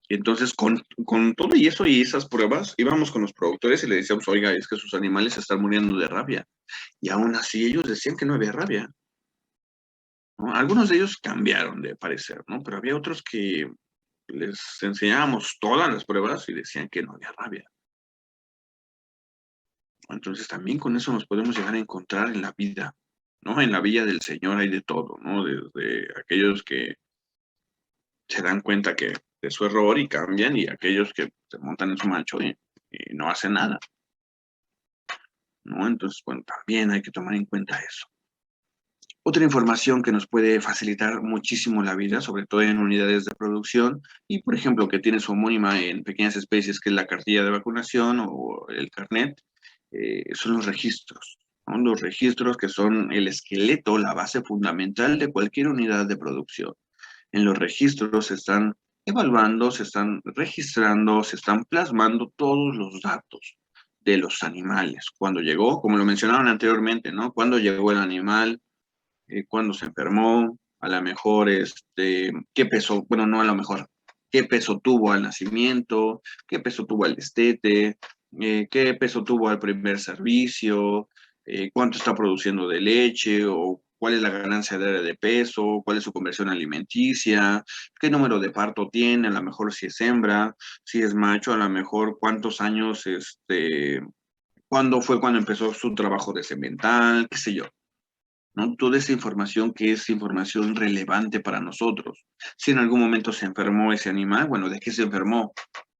Y entonces con todo y eso y esas pruebas íbamos con los productores y le decíamos, oiga, es que sus animales están muriendo de rabia. Y aún así ellos decían que no había rabia, ¿no? Algunos de ellos cambiaron de parecer, ¿no? Pero había otros que les enseñábamos todas las pruebas y decían que no había rabia. Entonces también con eso nos podemos llegar a encontrar en la vida, ¿no? En la villa del Señor hay de todo, ¿no? Desde aquellos que se dan cuenta que de su error y cambian, y aquellos que se montan en su macho y no hacen nada, ¿no? Entonces, bueno, también hay que tomar en cuenta eso. Otra información que nos puede facilitar muchísimo la vida, sobre todo en unidades de producción, y por ejemplo que tiene su homónima en pequeñas especies, que es la cartilla de vacunación o el carnet, son los registros, ¿no? Los registros que son el esqueleto, la base fundamental de cualquier unidad de producción. En los registros se están evaluando, se están registrando, se están plasmando todos los datos de los animales. Cuando llegó, como lo mencionaron anteriormente, ¿no? Cuándo llegó el animal, cuándo se enfermó, a lo mejor, qué peso, bueno, no a lo mejor, qué peso tuvo al nacimiento, qué peso tuvo al destete, qué peso tuvo al primer servicio, cuánto está produciendo de leche, o cuál es la ganancia diaria de peso, cuál es su conversión alimenticia, qué número de parto tiene, a lo mejor si es hembra, si es macho, a lo mejor cuántos años, cuándo fue cuando empezó su trabajo de semental, qué sé yo, ¿no? Toda esa información que es información relevante para nosotros. Si en algún momento se enfermó ese animal, bueno, ¿de qué se enfermó?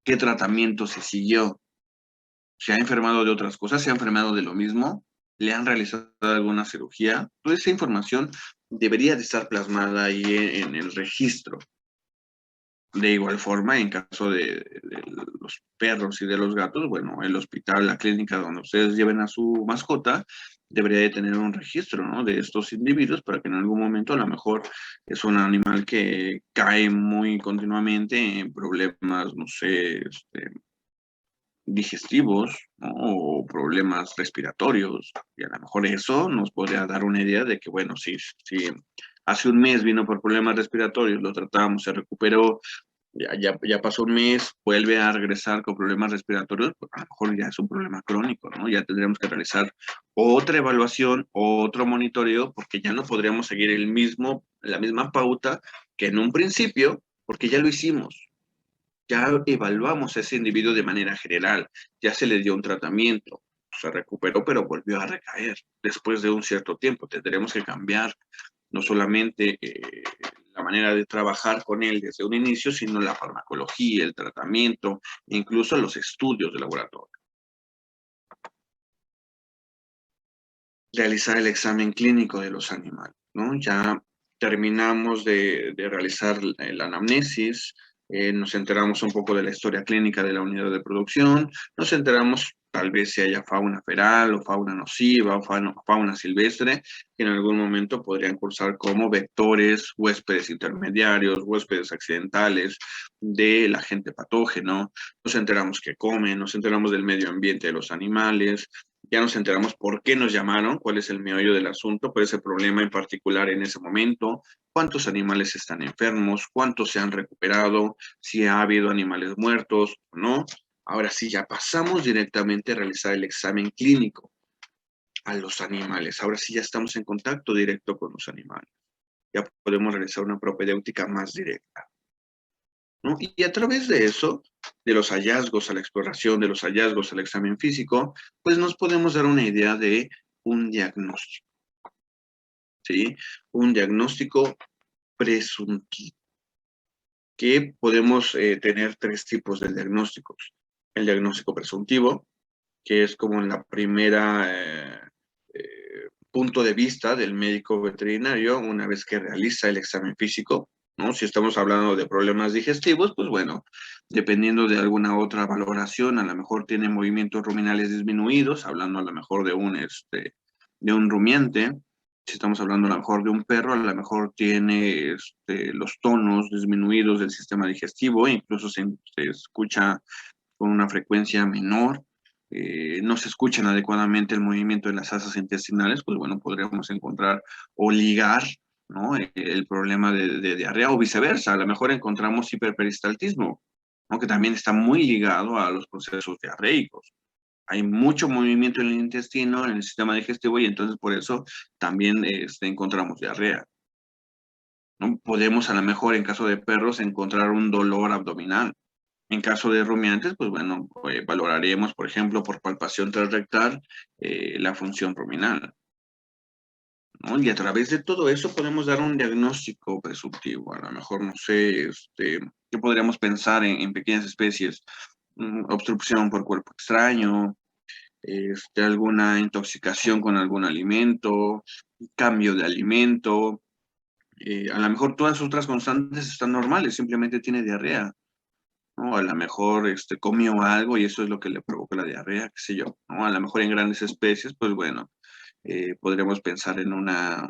¿Qué tratamiento se siguió? ¿Se ha enfermado de otras cosas? ¿Se ha enfermado de lo mismo? ¿Le han realizado alguna cirugía? Toda esa información debería de estar plasmada ahí en el registro. De igual forma, en caso de los perros y de los gatos, bueno, el hospital, la clínica donde ustedes lleven a su mascota, debería de tener un registro, ¿no? De estos individuos para que en algún momento a lo mejor es un animal que cae muy continuamente en problemas, no sé, digestivos, ¿no? O problemas respiratorios. Y a lo mejor eso nos podría dar una idea de que, bueno, si hace un mes vino por problemas respiratorios, lo tratamos, se recuperó, ya pasó un mes, vuelve a regresar con problemas respiratorios, pues a lo mejor ya es un problema crónico, ¿no? Ya tendríamos que realizar otra evaluación, otro monitoreo, porque ya no podríamos seguir la misma pauta que en un principio, porque ya lo hicimos. Ya evaluamos a ese individuo de manera general, ya se le dio un tratamiento, se recuperó, pero volvió a recaer después de un cierto tiempo. Tendremos que cambiar no solamente la manera de trabajar con él desde un inicio, sino la farmacología, el tratamiento, e incluso los estudios de laboratorio. Realizar el examen clínico de los animales, ¿no? Ya terminamos de realizar la anamnesis, nos enteramos un poco de la historia clínica de la unidad de producción, nos enteramos tal vez si haya fauna feral o fauna nociva o fauna silvestre, que en algún momento podrían cursar como vectores, huéspedes intermediarios, huéspedes accidentales del agente patógeno, nos enteramos qué comen, nos enteramos del medio ambiente de los animales, ya nos enteramos por qué nos llamaron, cuál es el meollo del asunto, cuál es el problema en particular en ese momento, cuántos animales están enfermos, cuántos se han recuperado, si ha habido animales muertos o no. Ahora sí, ya pasamos directamente a realizar el examen clínico a los animales. Ahora sí ya estamos en contacto directo con los animales. Ya podemos realizar una propedéutica más directa, ¿no? Y a través de eso, de los hallazgos a la exploración, de los hallazgos al examen físico, pues nos podemos dar una idea de un diagnóstico, ¿sí? Un diagnóstico presuntivo, que podemos tener tres tipos de diagnósticos. El diagnóstico presuntivo, que es como la primera punto de vista del médico veterinario una vez que realiza el examen físico, ¿no? Si estamos hablando de problemas digestivos, pues bueno, dependiendo de alguna otra valoración, a lo mejor tiene movimientos ruminales disminuidos, hablando a lo mejor de un rumiante. Si estamos hablando a lo mejor de un perro, a lo mejor tiene los tonos disminuidos del sistema digestivo, incluso se escucha con una frecuencia menor, no se escuchan adecuadamente el movimiento de las asas intestinales, pues bueno, podríamos encontrar o ligar, ¿no? El problema de diarrea o viceversa. A lo mejor encontramos hiperperistaltismo, ¿no? Que también está muy ligado a los procesos diarreicos. Hay mucho movimiento en el intestino, en el sistema digestivo, y entonces por eso también encontramos diarrea, ¿no? Podemos a lo mejor en caso de perros encontrar un dolor abdominal. En caso de rumiantes, pues bueno, valoraremos, por ejemplo, por palpación transrectal, la función ruminal, ¿no? Y a través de todo eso podemos dar un diagnóstico presuntivo. A lo mejor, no sé, ¿qué podríamos pensar en pequeñas especies? Obstrucción por cuerpo extraño, alguna intoxicación con algún alimento, cambio de alimento. A lo mejor todas otras constantes están normales, simplemente tiene diarrea, ¿no? A lo mejor comió algo y eso es lo que le provocó la diarrea, qué sé yo, ¿no? A lo mejor en grandes especies, pues bueno, podríamos pensar en una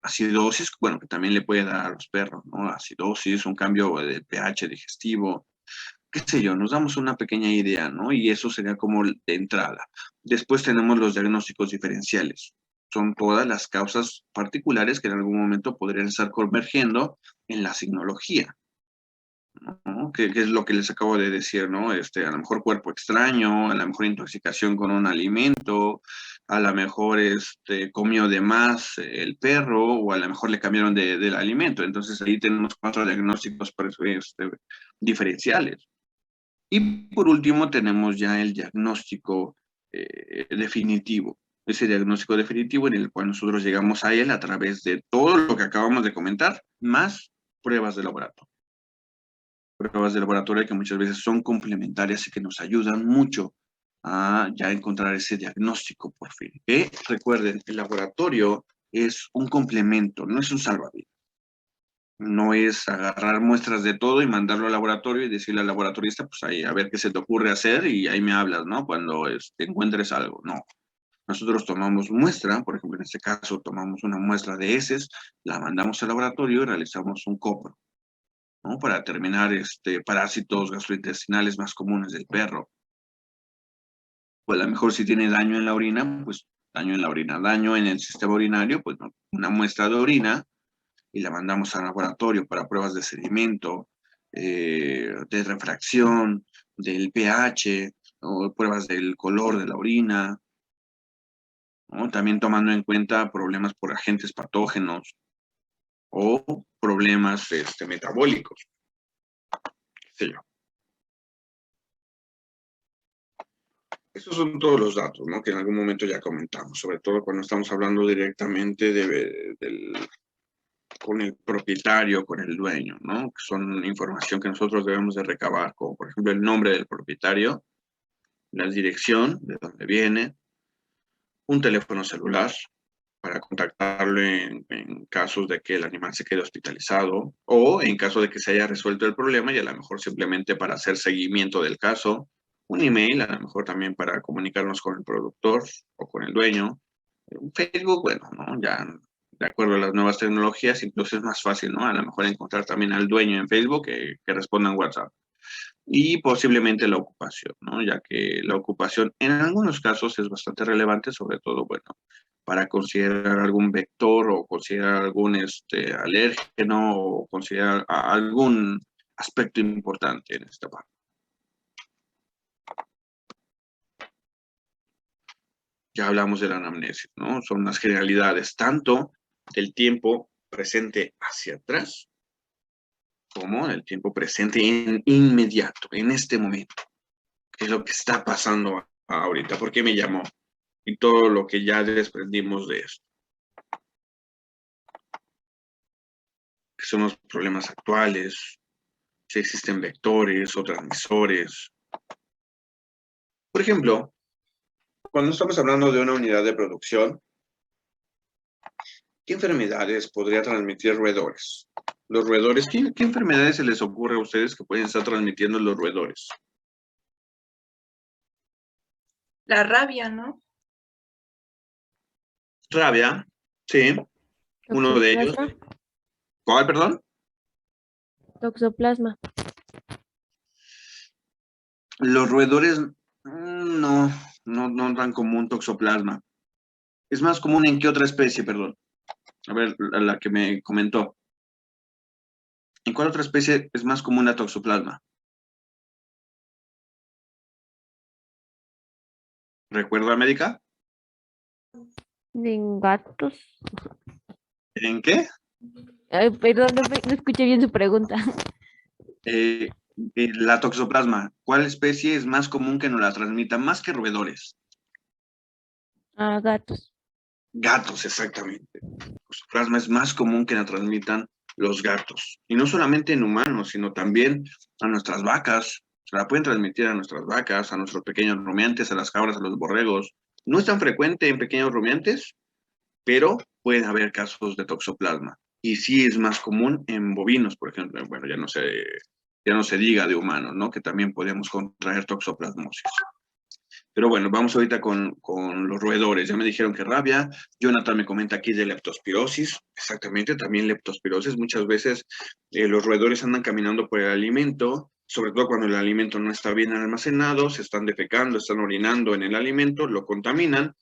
acidosis, bueno, que también le puede dar a los perros, ¿no? Acidosis, un cambio de pH digestivo, qué sé yo, nos damos una pequeña idea, ¿no? Y eso sería como de entrada. Después tenemos los diagnósticos diferenciales. Son todas las causas particulares que en algún momento podrían estar convergiendo en la signología, ¿no? Que es lo que les acabo de decir, ¿no? A lo mejor cuerpo extraño, a lo mejor intoxicación con un alimento, a lo mejor comió de más el perro, o a lo mejor le cambiaron del alimento. Entonces ahí tenemos 4 diagnósticos diferenciales. Y por último tenemos ya el diagnóstico definitivo. Ese diagnóstico definitivo en el cual nosotros llegamos a él a través de todo lo que acabamos de comentar, más pruebas de laboratorio. Pruebas de laboratorio que muchas veces son complementarias y que nos ayudan mucho a ya encontrar ese diagnóstico por fin. Recuerden, el laboratorio es un complemento, no es un salvavidas. No es agarrar muestras de todo y mandarlo al laboratorio y decirle al laboratorista, pues ahí, a ver qué se te ocurre hacer y ahí me hablas, ¿no? Cuando encuentres algo. No. Nosotros tomamos muestra, por ejemplo, en este caso tomamos una muestra de heces, la mandamos al laboratorio y realizamos un copro, ¿no? Para determinar parásitos gastrointestinales más comunes del perro. O a lo mejor si tiene daño en la orina, pues daño en la orina, daño en el sistema urinario, pues no, una muestra de orina y la mandamos al laboratorio para pruebas de sedimento, de refracción, del pH, o pruebas del color de la orina, ¿no? También tomando en cuenta problemas por agentes patógenos o problemas metabólicos. Sí. Esos son todos los datos, ¿no? Que en algún momento ya comentamos, sobre todo cuando estamos hablando directamente con el propietario, con el dueño, ¿no? Que son información que nosotros debemos de recabar, como por ejemplo el nombre del propietario, la dirección, de dónde viene, un teléfono celular para contactarlo en casos de que el animal se quede hospitalizado o en caso de que se haya resuelto el problema y a lo mejor simplemente para hacer seguimiento del caso, un email, a lo mejor también para comunicarnos con el productor o con el dueño. Facebook, bueno, ¿no? Ya de acuerdo a las nuevas tecnologías, incluso es más fácil, ¿no? A lo mejor encontrar también al dueño en Facebook que responda en WhatsApp. Y posiblemente la ocupación, ¿no? Ya que la ocupación en algunos casos es bastante relevante, sobre todo, bueno, para considerar algún vector o considerar algún alérgeno o considerar algún aspecto importante en esta parte. Ya hablamos de la anamnesis, ¿no? Son las generalidades, tanto del tiempo presente hacia atrás, como del tiempo presente inmediato, en este momento. ¿Qué es lo que está pasando ahorita? ¿Por qué me llamó? Y todo lo que ya desprendimos de esto. ¿Qué son los problemas actuales? Si existen vectores o transmisores. Por ejemplo, cuando estamos hablando de una unidad de producción, ¿qué enfermedades podría transmitir roedores? Los roedores, ¿qué enfermedades se les ocurre a ustedes que pueden estar transmitiendo los roedores? La rabia, ¿no? Rabia, sí, uno de ellos. Toxoplasma. ¿Cuál, perdón? Toxoplasma. Los roedores no tan común toxoplasma. Es más común en qué otra especie, perdón. A ver, la que me comentó. ¿En cuál otra especie es más común la toxoplasma? ¿Recuerda médica? En gatos. ¿En qué? Ay, perdón, no escuché bien su pregunta. La toxoplasma. ¿Cuál especie es más común que nos la transmita? Más que roedores. Ah, gatos. Gatos, exactamente. Toxoplasma es más común que la transmitan los gatos. Y no solamente en humanos, sino también a nuestras vacas. Se la pueden transmitir a nuestras vacas, a nuestros pequeños rumiantes, a las cabras, a los borregos. No es tan frecuente en pequeños rumiantes, pero puede haber casos de toxoplasma. Y sí es más común en bovinos, por ejemplo. Bueno, ya no se diga de humanos, ¿no? Que también podemos contraer toxoplasmosis. Pero bueno, vamos ahorita con los roedores. Ya me dijeron que rabia. Jonathan me comenta aquí de leptospirosis. Exactamente, también leptospirosis. Muchas veces los roedores andan caminando por el alimento, sobre todo cuando el alimento no está bien almacenado, se están defecando, están orinando en el alimento, lo contaminan.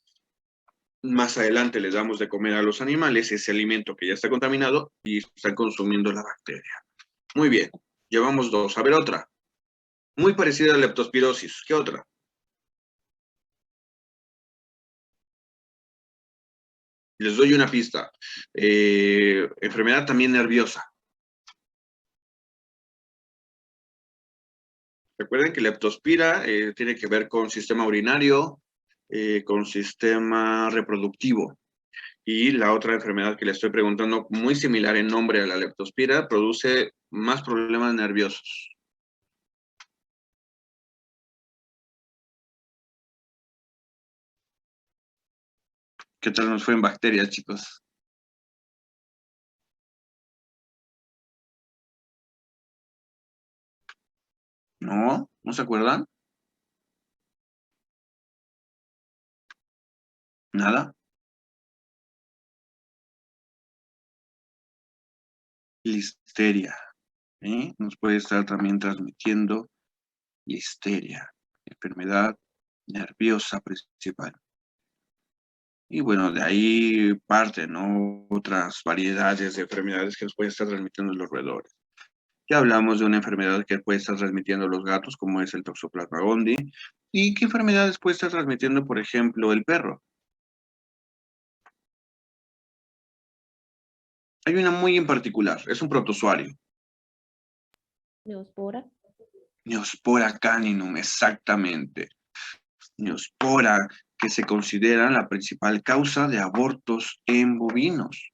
Más adelante les damos de comer a los animales ese alimento que ya está contaminado y están consumiendo la bacteria. Muy bien, llevamos dos. A ver otra. Muy parecida a la leptospirosis. ¿Qué otra? Les doy una pista. Enfermedad también nerviosa. Recuerden que leptospira tiene que ver con sistema urinario, con sistema reproductivo. Y la otra enfermedad que le estoy preguntando, muy similar en nombre a la leptospira, produce más problemas nerviosos. ¿Qué tal nos fue en bacterias, chicos? ¿No? ¿No se acuerdan? ¿Nada? Listeria. Nos puede estar también transmitiendo listeria, enfermedad nerviosa principal. Y bueno, de ahí parten, ¿no? Otras variedades de enfermedades que nos pueden estar transmitiendo los roedores. Ya hablamos de una enfermedad que puede estar transmitiendo los gatos, como es el Toxoplasma gondii. ¿Y qué enfermedades puede estar transmitiendo, por ejemplo, el perro? Hay una muy en particular, es un protozoario. Neospora. Neospora caninum, exactamente. neospora, que se considera la principal causa de abortos en bovinos.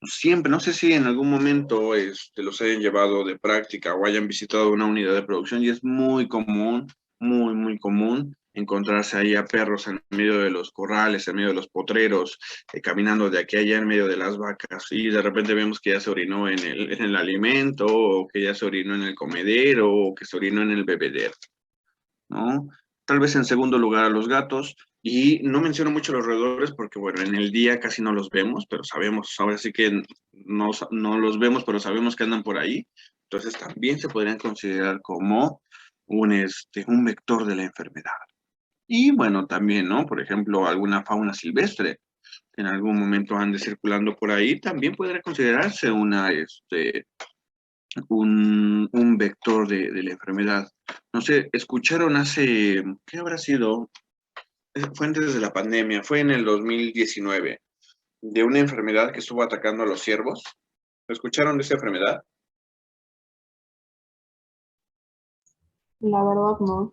Siempre, no sé si en algún momento los hayan llevado de práctica o hayan visitado una unidad de producción, y es muy común, muy común encontrarse ahí a perros en medio de los corrales, en medio de los potreros, caminando de aquí a allá en medio de las vacas, y de repente vemos que ya se orinó en el alimento, o que ya se orinó en el comedero, o que se orinó en el bebedero, ¿no? Tal vez en segundo lugar a los gatos, y no menciono mucho los roedores porque, bueno, en el día casi no los vemos, pero sabemos, ahora sí que no los vemos, pero sabemos que andan por ahí. Entonces también se podrían considerar como un vector de la enfermedad. Y bueno, también, ¿no? Por ejemplo, alguna fauna silvestre que en algún momento ande circulando por ahí, también podría considerarse un vector de la enfermedad. No sé, escucharon ¿qué habrá sido? Fue antes de la pandemia, fue en el 2019, de una enfermedad que estuvo atacando a los ciervos. ¿Escucharon de esa enfermedad? La verdad no.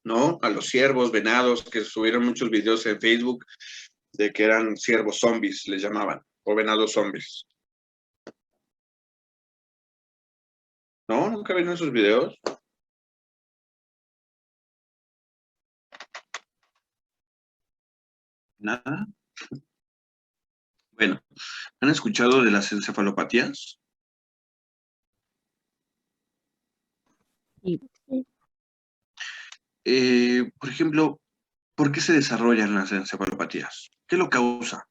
No, a los ciervos, venados, que subieron muchos videos en Facebook de que eran ciervos zombies, les llamaban, o venados zombies. ¿No? ¿Nunca vieron esos videos? ¿Nada? Bueno, ¿han escuchado de las encefalopatías? Sí. Por ejemplo, ¿por qué se desarrollan las encefalopatías? ¿Qué lo causa?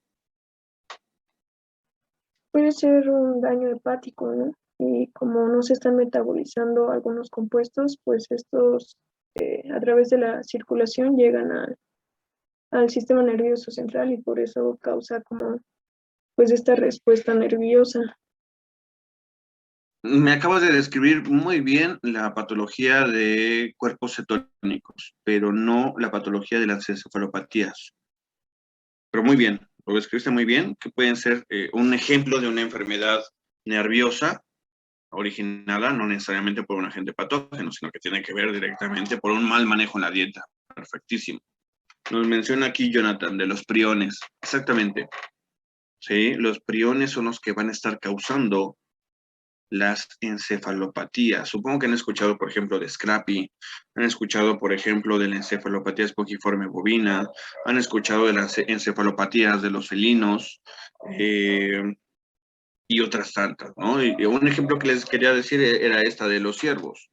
Puede ser un daño hepático, ¿no? Y como no se están metabolizando algunos compuestos, pues estos a través de la circulación llegan al sistema nervioso central y por eso causa como pues esta respuesta nerviosa. Me acabas de describir muy bien la patología de cuerpos cetónicos, pero no la patología de las encefalopatías. Pero muy bien, lo describiste muy bien, que pueden ser un ejemplo de una enfermedad nerviosa originada no necesariamente por un agente patógeno, sino que tiene que ver directamente por un mal manejo en la dieta. Perfectísimo. Nos menciona aquí Jonathan de los priones. Exactamente. Sí, los priones son los que van a estar causando las encefalopatías. Supongo que han escuchado, por ejemplo, de Scrappy, han escuchado, por ejemplo, de la encefalopatía espongiforme bovina, han escuchado de las encefalopatías de los felinos, y otras tantas, ¿no? Y un ejemplo que les quería decir era esta de los ciervos,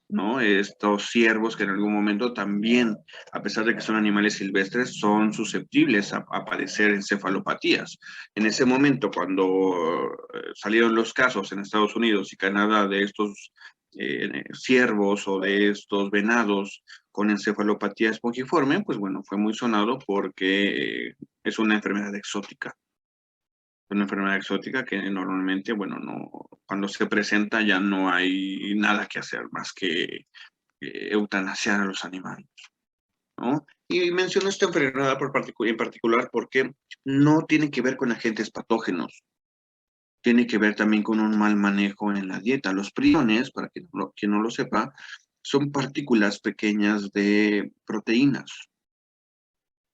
¿no? Estos ciervos que en algún momento también, a pesar de que son animales silvestres, son susceptibles a padecer encefalopatías. En ese momento, cuando salieron los casos en Estados Unidos y Canadá de estos ciervos o de estos venados con encefalopatía espongiforme, pues bueno, fue muy sonado porque es una enfermedad exótica. Una enfermedad exótica que normalmente, bueno, no, cuando se presenta ya no hay nada que hacer más que eutanasiar a los animales, ¿no? Y menciono esta enfermedad en particular porque no tiene que ver con agentes patógenos, tiene que ver también con un mal manejo en la dieta. Los priones, para quien no lo sepa, son partículas pequeñas de proteínas.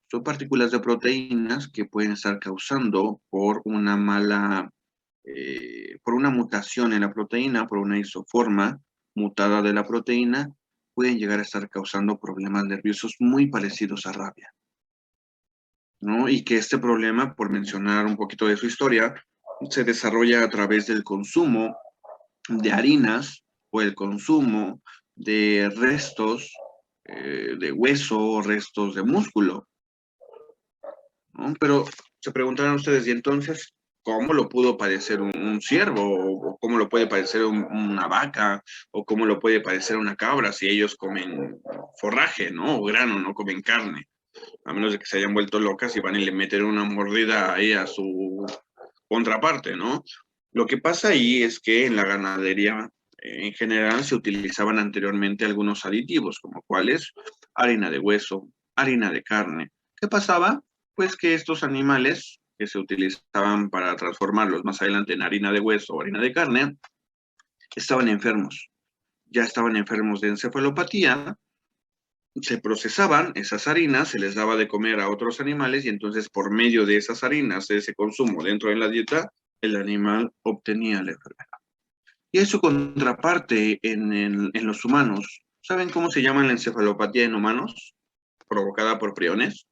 Son partículas de proteínas que pueden estar causando por una por una mutación en la proteína, por una isoforma mutada de la proteína, pueden llegar a estar causando problemas nerviosos muy parecidos a rabia, ¿no? Y que este problema, por mencionar un poquito de su historia, se desarrolla a través del consumo de harinas o el consumo de restos de hueso o restos de músculo, ¿no? Pero se preguntarán ustedes, ¿y entonces cómo lo pudo padecer un ciervo? ¿O cómo lo puede padecer una vaca? ¿O cómo lo puede padecer una cabra si ellos comen forraje, ¿no? O grano, no comen carne. A menos de que se hayan vuelto locas y van y le meten una mordida ahí a su contraparte, ¿no? Lo que pasa ahí es que en la ganadería en general se utilizaban anteriormente algunos aditivos, como cuáles, harina de hueso, harina de carne. ¿Qué pasaba? Pues que estos animales que se utilizaban para transformarlos más adelante en harina de hueso o harina de carne, estaban enfermos. Ya estaban enfermos de encefalopatía se procesaban esas harinas, se les daba de comer a otros animales y entonces por medio de esas harinas, de ese consumo dentro de la dieta, el animal obtenía la enfermedad. Y hay su contraparte en los humanos. ¿Saben cómo se llama la encefalopatía en humanos? Provocada por priones.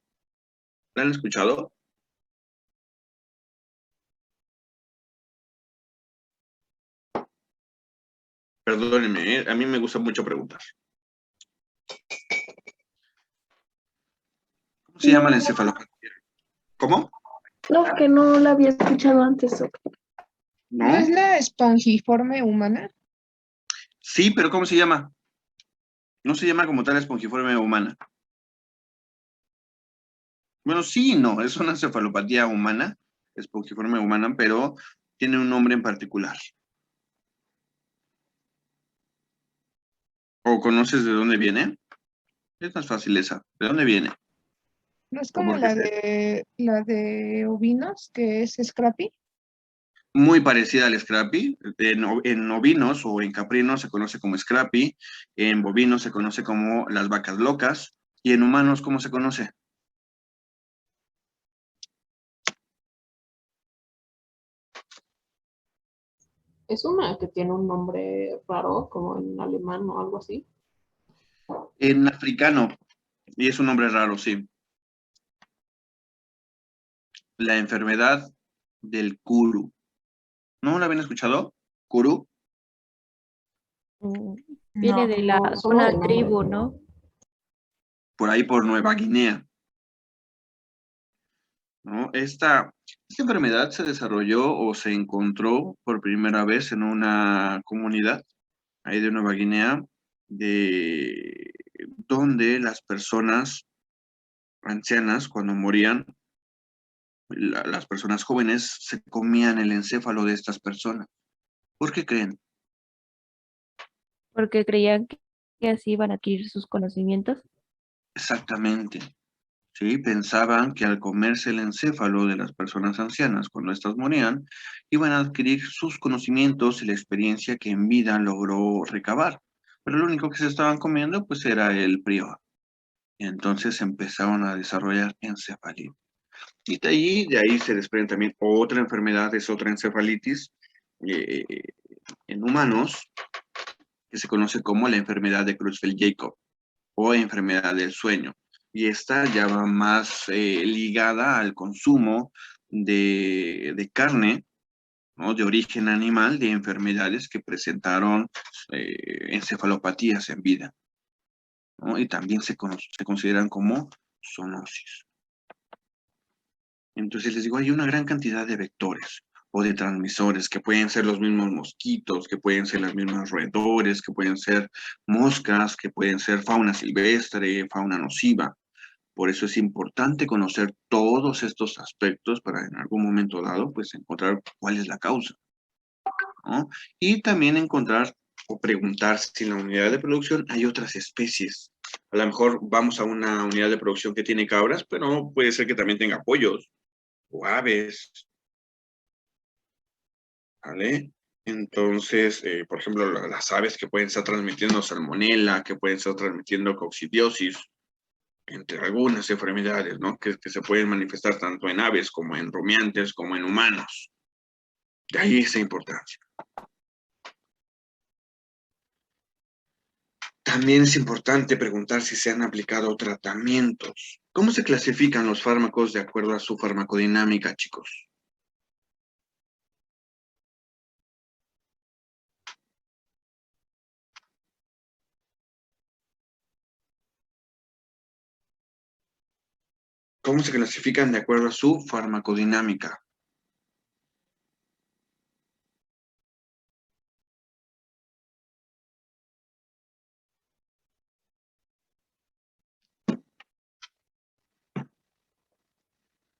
¿La han escuchado? Perdónenme, a mí me gusta mucho preguntar. ¿Cómo se llama la encefalopatía? ¿Cómo? No, que no la había escuchado antes. Doctor. ¿No ¿No? es la espongiforme humana? Sí, pero ¿cómo se llama? No se llama como tal espongiforme humana. Bueno, sí y no, es una encefalopatía humana, espongiforme humana, pero tiene un nombre en particular. ¿O conoces de dónde viene? Es más fácil esa. ¿De dónde viene? ¿No es ¿O como por qué la de ovinos, que es Scrappy? Muy parecida al Scrappy. En ovinos o en caprinos se conoce como Scrappy, en bovinos se conoce como las vacas locas, y en humanos, ¿cómo se conoce? Es una que tiene un nombre raro, como en alemán o algo así. En africano, y es un nombre raro, sí. La enfermedad del Kuru. ¿No la habían escuchado? ¿Kuru? Mm, Viene de No. No, solo una de nombre. tribu, ¿no? Por ahí por Nueva Guinea, ¿no? Esta enfermedad se desarrolló o se encontró por primera vez en una comunidad ahí de Nueva Guinea, donde las personas ancianas, cuando morían, las personas jóvenes se comían el encéfalo de estas personas. ¿Por qué creen? Porque creían que así iban a adquirir sus conocimientos. Exactamente. ¿Sí? Pensaban que al comerse el encéfalo de las personas ancianas cuando éstas morían, iban a adquirir sus conocimientos y la experiencia que en vida logró recabar. Pero lo único que se estaban comiendo pues era el prior. Y entonces empezaron a desarrollar encefalitis. Y de ahí se desprende también otra enfermedad, es otra encefalitis eh, en humanos, que se conoce como la enfermedad de Creutzfeldt-Jakob o enfermedad del sueño. Y esta ya va más ligada al consumo de carne, ¿no? De origen animal, de enfermedades que presentaron encefalopatías en vida, ¿no? Y también se consideran como zoonosis. Entonces les digo, hay una gran cantidad de vectores o de transmisores que pueden ser los mismos mosquitos, que pueden ser las mismas roedores, que pueden ser moscas, que pueden ser fauna silvestre, fauna nociva. Por eso es importante conocer todos estos aspectos para en algún momento dado, pues encontrar cuál es la causa, ¿no? Y también encontrar o preguntar si en la unidad de producción hay otras especies. A lo mejor vamos a una unidad de producción que tiene cabras, pero puede ser que también tenga pollos o aves, ¿vale? Entonces, por ejemplo, las aves que pueden estar transmitiendo salmonela, que pueden estar transmitiendo coccidiosis, entre algunas enfermedades, ¿no? Que se pueden manifestar tanto en aves como en rumiantes, como en humanos. De ahí esa importancia. También es importante preguntar si se han aplicado tratamientos. ¿Cómo se clasifican los fármacos de acuerdo a su farmacodinámica, chicos? ¿Cómo se clasifican de acuerdo a su farmacodinámica?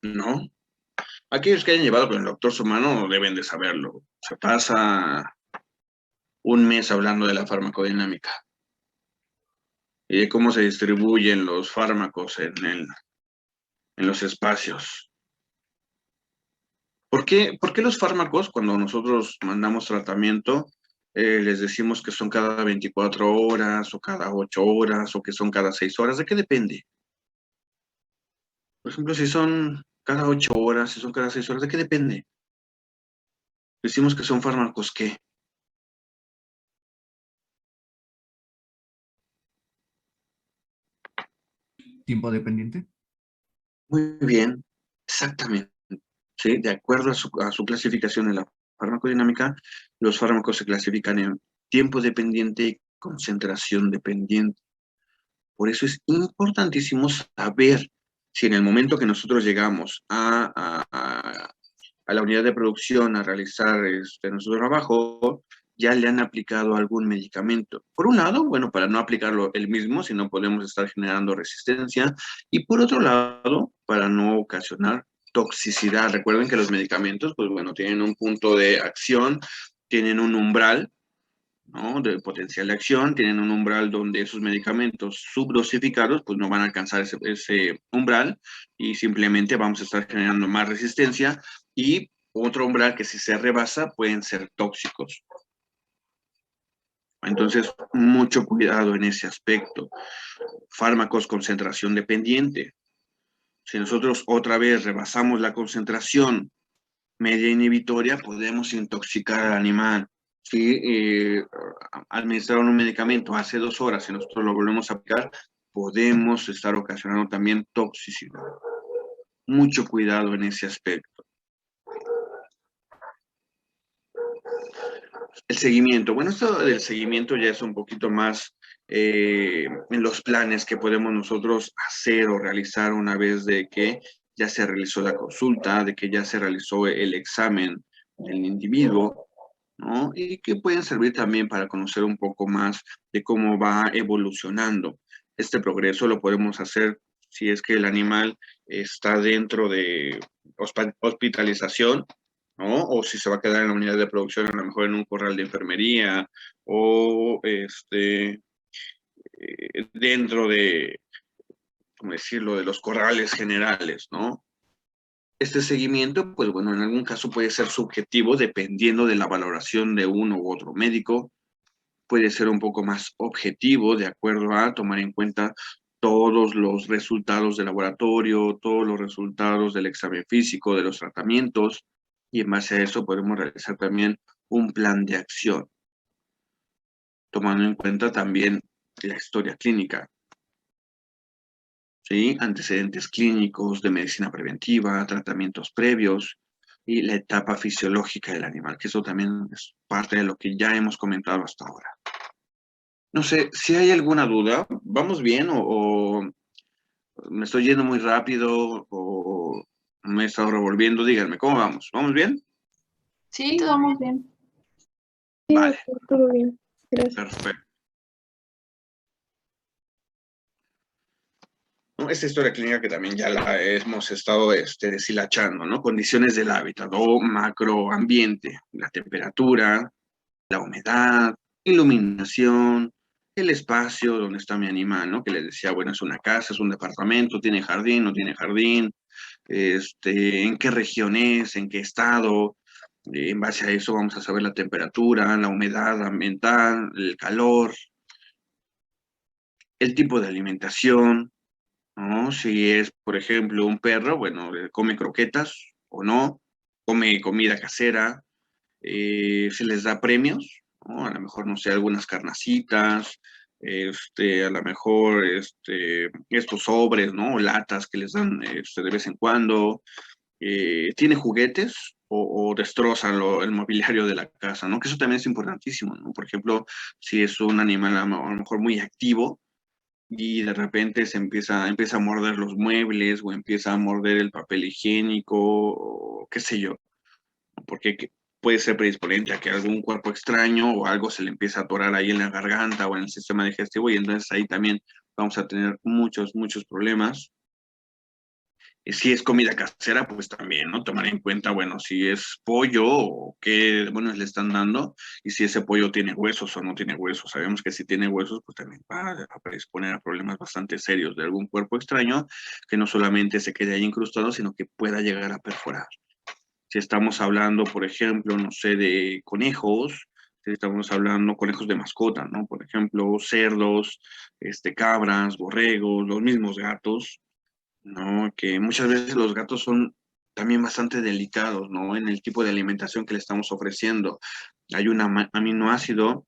¿No? Aquellos que hayan llevado con el doctor Sumano deben de saberlo. Se pasa un mes hablando de la farmacodinámica y de cómo se distribuyen los fármacos en los espacios. ¿Por qué los fármacos, cuando nosotros mandamos tratamiento, les decimos que son cada 24 horas, o cada 8 horas, o que son cada 6 horas. ¿De qué depende? Por ejemplo, si son cada 8 horas, si son cada 6 horas, ¿de qué depende? Decimos que son fármacos, ¿qué? ¿Tiempo dependiente? Muy bien, exactamente. ¿Sí? De acuerdo a su clasificación en la farmacodinámica, los fármacos se clasifican en tiempo dependiente y concentración dependiente. Por eso es importantísimo saber si en el momento que nosotros llegamos a la unidad de producción a realizar nuestro trabajo, ya le han aplicado algún medicamento. Por un lado, bueno, para no aplicarlo el mismo, si no podemos estar generando resistencia, y por otro lado, para no ocasionar toxicidad. Recuerden que los medicamentos, pues bueno, tienen un punto de acción, tienen un umbral, ¿no?, de potencial de acción, tienen un umbral donde esos medicamentos subdosificados pues no van a alcanzar ese umbral y simplemente vamos a estar generando más resistencia, y otro umbral que si se rebasa pueden ser tóxicos. Entonces, mucho cuidado en ese aspecto. Fármacos concentración dependiente. Si nosotros otra vez rebasamos la concentración media inhibitoria, podemos intoxicar al animal. Si administraron un medicamento hace 2 horas y nosotros lo volvemos a aplicar, podemos estar ocasionando también toxicidad. Mucho cuidado en ese aspecto. El seguimiento. Bueno, esto del seguimiento ya es un poquito más en los planes que podemos nosotros hacer o realizar una vez de que ya se realizó la consulta, de que ya se realizó el examen del individuo, ¿no? Y que pueden servir también para conocer un poco más de cómo va evolucionando. Este progreso lo podemos hacer si es que el animal está dentro de hospitalización, ¿no? O si se va a quedar en la unidad de producción, a lo mejor en un corral de enfermería, o dentro de, ¿cómo decirlo?, de los corrales generales, ¿no? Este seguimiento, pues bueno, en algún caso puede ser subjetivo dependiendo de la valoración de uno u otro médico. Puede ser un poco más objetivo de acuerdo a tomar en cuenta todos los resultados del laboratorio, todos los resultados del examen físico, de los tratamientos, y en base a eso podemos realizar también un plan de acción, tomando en cuenta también la historia clínica, ¿sí? Antecedentes clínicos de medicina preventiva, tratamientos previos y la etapa fisiológica del animal, que eso también es parte de lo que ya hemos comentado hasta ahora. No sé, si hay alguna duda, ¿vamos bien o me estoy yendo muy rápido o me he estado revolviendo? Díganme, ¿cómo vamos? ¿Vamos bien? Sí, Sí, todo vamos bien. bien. Sí, Vale, doctor, todo bien. Gracias. perfecto. ¿No? Esta historia clínica que también ya la hemos estado deshilachando, ¿no? Condiciones del hábitat o macroambiente, la temperatura, la humedad, iluminación, el espacio donde está mi animal, ¿no? Que les decía, bueno, es una casa, es un departamento, tiene jardín, no tiene jardín, en qué región es, en qué estado. En base a eso vamos a saber la temperatura, la humedad ambiental, el calor, el tipo de alimentación, ¿no? Si es, por ejemplo, un perro, bueno, come croquetas o no, come comida casera, se les da premios, ¿no? A lo mejor, no sé, algunas carnacitas, a lo mejor estos sobres, ¿no? O latas que les dan de vez en cuando. ¿Tiene juguetes o destrozan el mobiliario de la casa, ¿no? Que eso también es importantísimo, ¿no? Por ejemplo, si es un animal a lo mejor muy activo, y de repente empieza a morder los muebles o empieza a morder el papel higiénico o qué sé yo, porque puede ser predisponente a que algún cuerpo extraño o algo se le empieza a atorar ahí en la garganta o en el sistema digestivo, y entonces ahí también vamos a tener muchos problemas. Si es comida casera, pues también, ¿no? Tomar en cuenta, bueno, si es pollo o qué demonios le están dando, y si ese pollo tiene huesos o no tiene huesos. Sabemos que si tiene huesos, pues también va a predisponer a problemas bastante serios de algún cuerpo extraño, que no solamente se quede ahí incrustado, sino que pueda llegar a perforar. Si estamos hablando, por ejemplo, no sé, de conejos, Si estamos hablando conejos de mascota, ¿no? Por ejemplo, cerdos, cabras, borregos, los mismos gatos, ¿no? Que muchas veces los gatos son también bastante delicados, ¿no? En el tipo de alimentación que le estamos ofreciendo. Hay un aminoácido,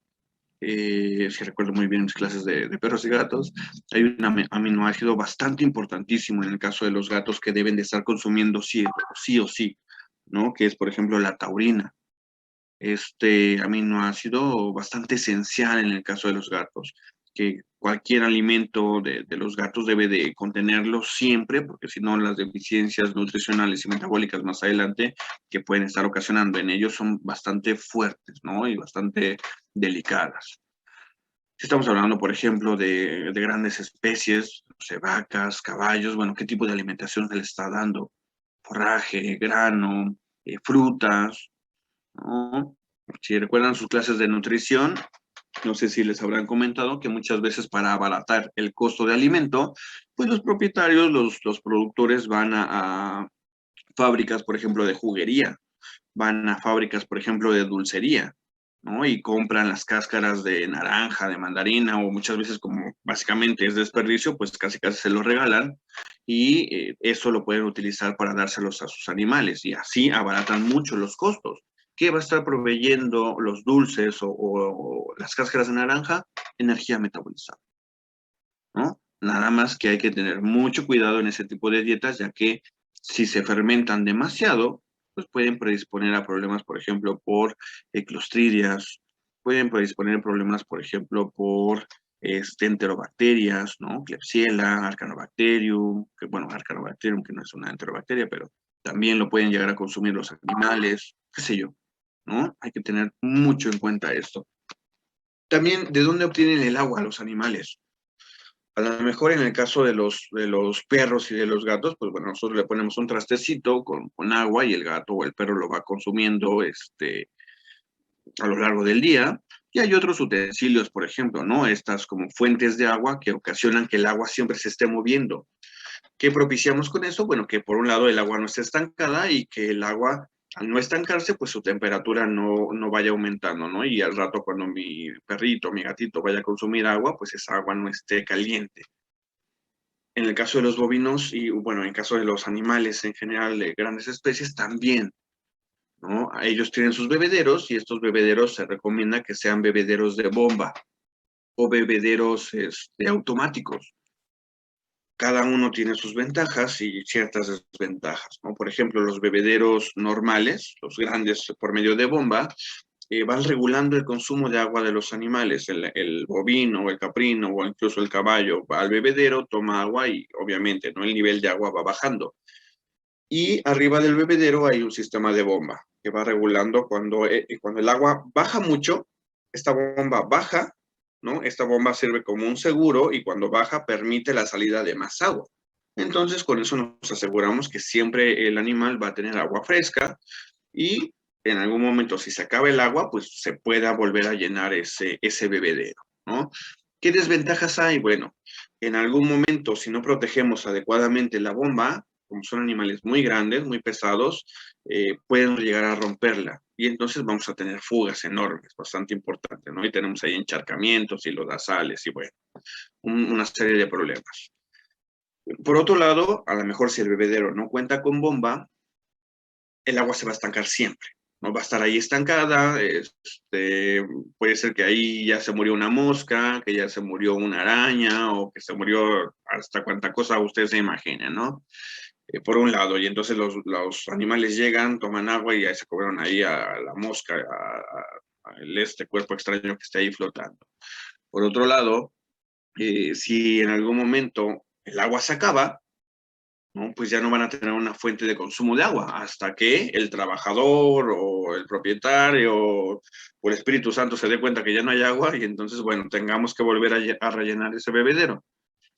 si recuerdo muy bien mis clases de perros y gatos, hay un aminoácido bastante importantísimo en el caso de los gatos que deben de estar consumiendo sí o sí, ¿no? Que es, por ejemplo, la taurina. Este aminoácido bastante esencial en el caso de los gatos, que cualquier alimento de los gatos debe de contenerlo siempre, porque si no las deficiencias nutricionales y metabólicas más adelante que pueden estar ocasionando en ellos son bastante fuertes, ¿no? Y bastante delicadas. Si estamos hablando, por ejemplo, de grandes especies, no sé, vacas, caballos, bueno, ¿qué tipo de alimentación se les está dando? Forraje, grano, frutas, ¿no? Si recuerdan sus clases de nutrición, no sé si les habrán comentado que muchas veces para abaratar el costo de alimento, pues los propietarios, los productores van a fábricas, por ejemplo, de juguería, van a fábricas, por ejemplo, de dulcería, ¿no? Y compran las cáscaras de naranja, de mandarina, o muchas veces como básicamente es desperdicio, pues casi casi se lo regalan y eso lo pueden utilizar para dárselos a sus animales y así abaratan mucho los costos. ¿Qué va a estar proveyendo los dulces o las cáscaras de naranja? Energía metabolizada, ¿no? Nada más que hay que tener mucho cuidado en ese tipo de dietas, ya que si se fermentan demasiado, pues pueden predisponer a problemas, por ejemplo, por clostridias, pueden predisponer a problemas, por ejemplo, por enterobacterias, ¿no? Klebsiella, Arcanobacterium, que bueno, Arcanobacterium, que no es una enterobacteria, pero también lo pueden llegar a consumir los animales, qué sé yo, ¿no? Hay que tener mucho en cuenta esto. También, ¿de dónde obtienen el agua los animales? A lo mejor en el caso de los perros y de los gatos, pues bueno, nosotros le ponemos un trastecito con agua y el gato o el perro lo va consumiendo a lo largo del día. Y hay otros utensilios, por ejemplo, ¿no? Estas como fuentes de agua que ocasionan que el agua siempre se esté moviendo. ¿Qué propiciamos con eso? Bueno, que por un lado el agua no esté estancada y que el agua, al no estancarse, pues su temperatura no vaya aumentando, ¿no? Y al rato cuando mi perrito, mi gatito vaya a consumir agua, pues esa agua no esté caliente. En el caso de los bovinos y, bueno, en el caso de los animales en general de grandes especies, también, ¿no? Ellos tienen sus bebederos y estos bebederos se recomienda que sean bebederos de bomba o bebederos automáticos. Cada uno tiene sus ventajas y ciertas desventajas, ¿no? Por ejemplo, los bebederos normales, los grandes por medio de bomba, van regulando el consumo de agua de los animales. El bovino o el caprino o incluso el caballo va al bebedero, toma agua y obviamente, ¿no? El nivel de agua va bajando. Y arriba del bebedero hay un sistema de bomba que va regulando cuando el agua baja mucho, esta bomba baja, ¿no? Esta bomba sirve como un seguro y cuando baja permite la salida de más agua. Entonces, con eso nos aseguramos que siempre el animal va a tener agua fresca y en algún momento, si se acaba el agua, pues se pueda volver a llenar ese bebedero, ¿no? ¿Qué desventajas hay? Bueno, en algún momento, si no protegemos adecuadamente la bomba, como son animales muy grandes, muy pesados, pueden llegar a romperla. Y entonces vamos a tener fugas enormes, bastante importantes, ¿no? Y tenemos ahí encharcamientos y lodazales y bueno, una serie de problemas. Por otro lado, a lo mejor si el bebedero no cuenta con bomba, el agua se va a estancar siempre. No va a estar ahí estancada, puede ser que ahí ya se murió una mosca, que ya se murió una araña o que se murió hasta cuánta cosa ustedes se imaginen, ¿no? Por un lado, y entonces los animales llegan, toman agua y ahí se comieron ahí a la mosca, a este cuerpo extraño que está ahí flotando. Por otro lado, si en algún momento el agua se acaba, ¿no? Pues ya no van a tener una fuente de consumo de agua hasta que el trabajador o el propietario o el Espíritu Santo se dé cuenta que ya no hay agua y entonces, bueno, tengamos que volver a rellenar ese bebedero.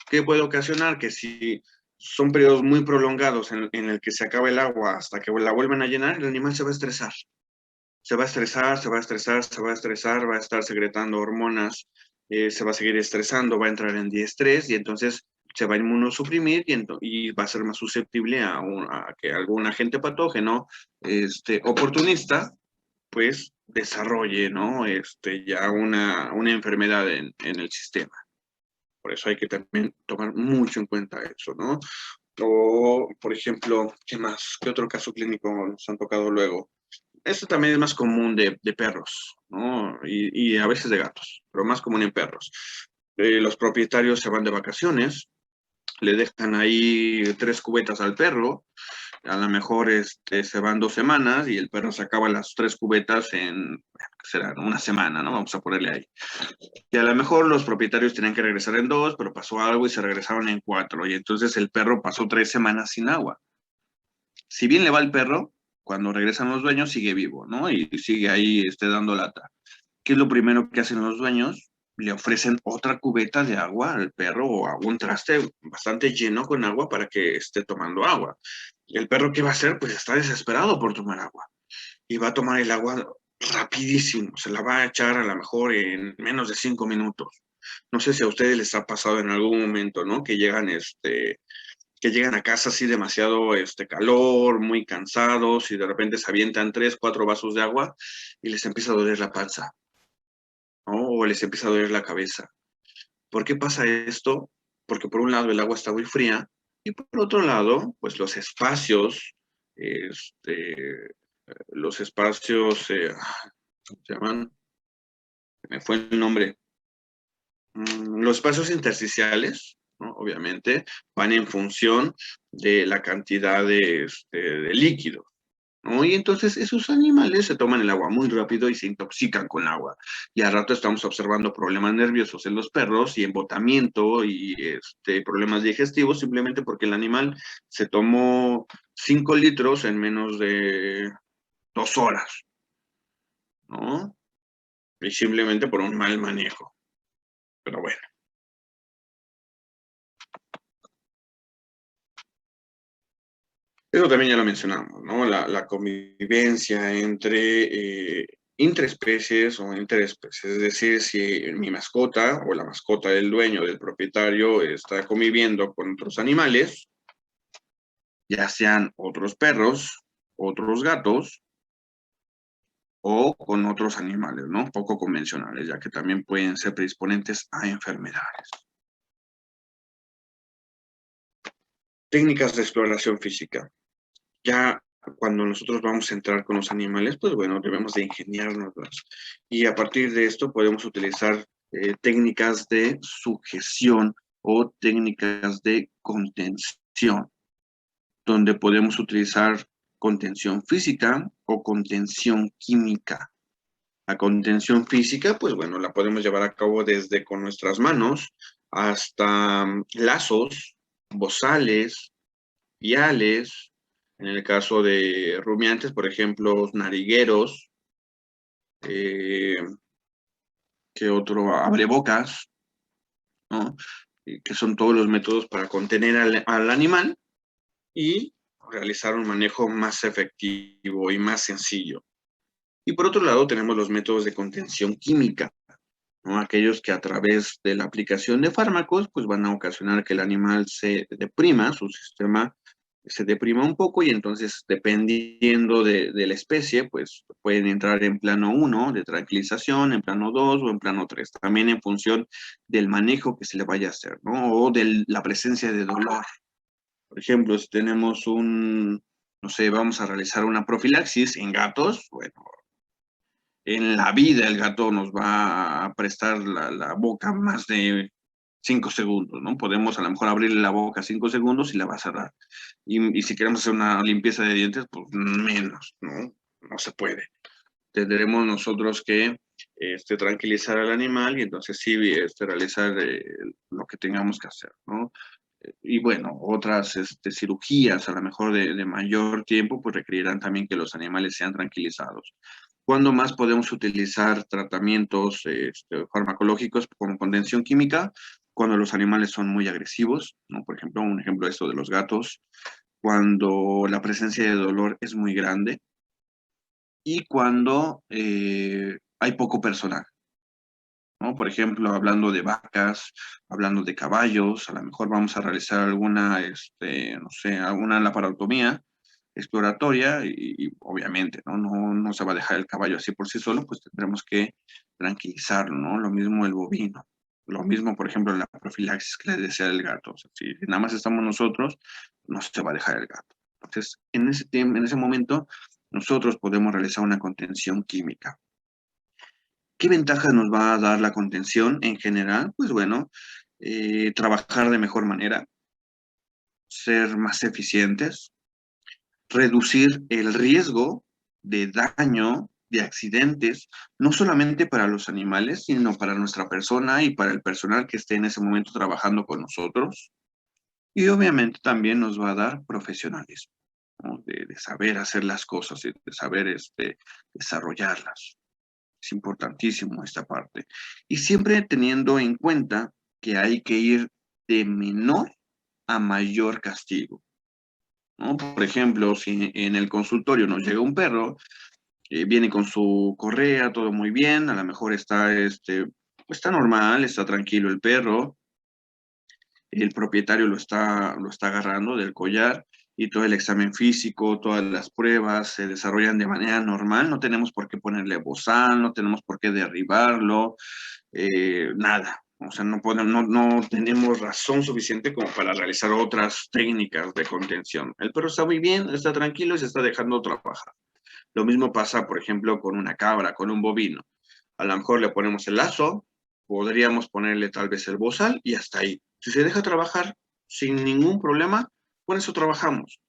¿Qué puede ocasionar? Que si son periodos muy prolongados en el que se acaba el agua hasta que la vuelven a llenar, el animal se va a estresar. Se va a estresar, se va a estresar, se va a estresar, va a estar secretando hormonas, se va a seguir estresando, va a entrar en diestrés y entonces se va a inmunosuprimir y va a ser más susceptible a que algún agente patógeno oportunista pues desarrolle, ¿no? Ya una enfermedad en el sistema. Por eso hay que también tomar mucho en cuenta eso, ¿no? O, por ejemplo, ¿qué más? ¿Qué otro caso clínico nos han tocado luego? Esto también es más común de perros, ¿no? Y a veces de gatos, pero más común en perros. Los propietarios se van de vacaciones, le dejan ahí 3 cubetas al perro, a lo mejor se van 2 semanas y el perro se acaba las 3 cubetas en, ¿qué será? Una semana, ¿no? Vamos a ponerle ahí. Y a lo mejor los propietarios tenían que regresar en 2, pero pasó algo y se regresaron en 4. Y entonces el perro pasó 3 semanas sin agua. Si bien le va el perro, cuando regresan los dueños sigue vivo, ¿no? Y sigue ahí dando lata. ¿Qué es lo primero que hacen los dueños? Le ofrecen otra cubeta de agua al perro o un traste bastante lleno con agua para que esté tomando agua. ¿Y el perro qué va a hacer? Pues está desesperado por tomar agua. Y va a tomar el agua rapidísimo. Se la va a echar a lo mejor en menos de 5 minutos. No sé si a ustedes les ha pasado en algún momento, ¿no? Que llegan a casa así demasiado calor, muy cansados y de repente se avientan 3, 4 vasos de agua y les empieza a doler la panza, ¿no? O les empieza a doler la cabeza. ¿Por qué pasa esto? Porque por un lado el agua está muy fría y por otro lado, pues este, los espacios, ¿cómo se llaman? Me fue el nombre. Los espacios intersticiales, ¿no? Obviamente, van en función de la cantidad de líquido, ¿no? Y entonces esos animales se toman el agua muy rápido y se intoxican con agua. Y al rato estamos observando problemas nerviosos en los perros y embotamiento y problemas digestivos simplemente porque el animal se tomó 5 litros en menos de 2 horas, ¿no? Y simplemente por un mal manejo. Pero bueno. Eso también ya lo mencionamos, ¿no? La convivencia entre interespecies o interespecies, es decir, si mi mascota o la mascota del dueño, del propietario, está conviviendo con otros animales, ya sean otros perros, otros gatos o con otros animales, ¿no? Poco convencionales, ya que también pueden ser predisponentes a enfermedades. Técnicas de exploración física. Ya cuando nosotros vamos a entrar con los animales, pues bueno, debemos de ingeniárnoslas. Y a partir de esto podemos utilizar técnicas de sujeción o técnicas de contención, donde podemos utilizar contención física o contención química. La contención física, pues bueno, la podemos llevar a cabo desde con nuestras manos hasta lazos, bozales, viales. En el caso de rumiantes, por ejemplo, narigueros, ¿qué otro? Abrebocas, ¿no? Que son todos los métodos para contener al animal y realizar un manejo más efectivo y más sencillo. Y por otro lado, tenemos los métodos de contención química, ¿no? Aquellos que a través de la aplicación de fármacos, pues van a ocasionar que el animal se deprima, su sistema se deprima un poco y entonces dependiendo de la especie, pues pueden entrar en plano 1 de tranquilización, en plano 2 o en plano 3, también en función del manejo que se le vaya a hacer, ¿no? O de la presencia de dolor. Por ejemplo, si tenemos no sé, vamos a realizar una profilaxis en gatos, bueno, en la vida el gato nos va a prestar la boca más de 5 segundos, ¿no? Podemos a lo mejor abrirle la boca 5 segundos y la va a cerrar. Y si queremos hacer una limpieza de dientes, pues menos, ¿no? No se puede. Tendremos nosotros que tranquilizar al animal y entonces sí realizar lo que tengamos que hacer, ¿no? Y bueno, otras cirugías a lo mejor de mayor tiempo, pues requerirán también que los animales sean tranquilizados. ¿Cuándo más podemos utilizar tratamientos farmacológicos como contención química? Cuando los animales son muy agresivos, ¿no? Por ejemplo, un ejemplo de esto de los gatos, cuando la presencia de dolor es muy grande y cuando hay poco personal, ¿no? Por ejemplo, hablando de vacas, hablando de caballos, a lo mejor vamos a realizar alguna, no sé, alguna laparotomía exploratoria y obviamente, ¿no? No se va a dejar el caballo así por sí solo, pues tendremos que tranquilizarlo, ¿no? Lo mismo el bovino. Lo mismo, por ejemplo, en la profilaxis que le decía el gato. O sea, si nada más estamos nosotros, no se va a dejar el gato. Entonces, en ese momento, nosotros podemos realizar una contención química. ¿Qué ventajas nos va a dar la contención en general? Pues bueno, trabajar de mejor manera, ser más eficientes, reducir el riesgo de daño, de accidentes, no solamente para los animales, sino para nuestra persona y para el personal que esté en ese momento trabajando con nosotros. Y obviamente también nos va a dar profesionalismo, ¿no? De saber hacer las cosas y de saber desarrollarlas. Es importantísimo esta parte. Y siempre teniendo en cuenta que hay que ir de menor a mayor castigo, ¿no? Por ejemplo, si en el consultorio nos llega un perro, viene con su correa, todo muy bien, a lo mejor está normal, está tranquilo el perro, el propietario lo está agarrando del collar y todo el examen físico, todas las pruebas se desarrollan de manera normal, no tenemos por qué ponerle bozal, no tenemos por qué derribarlo, nada. O sea, no tenemos razón suficiente como para realizar otras técnicas de contención. El perro está muy bien, está tranquilo y se está dejando trabajar. Lo mismo pasa, por ejemplo, con una cabra, con un bovino. A lo mejor le ponemos el lazo, podríamos ponerle tal vez el bozal y hasta ahí. Si se deja trabajar sin ningún problema, con eso trabajamos.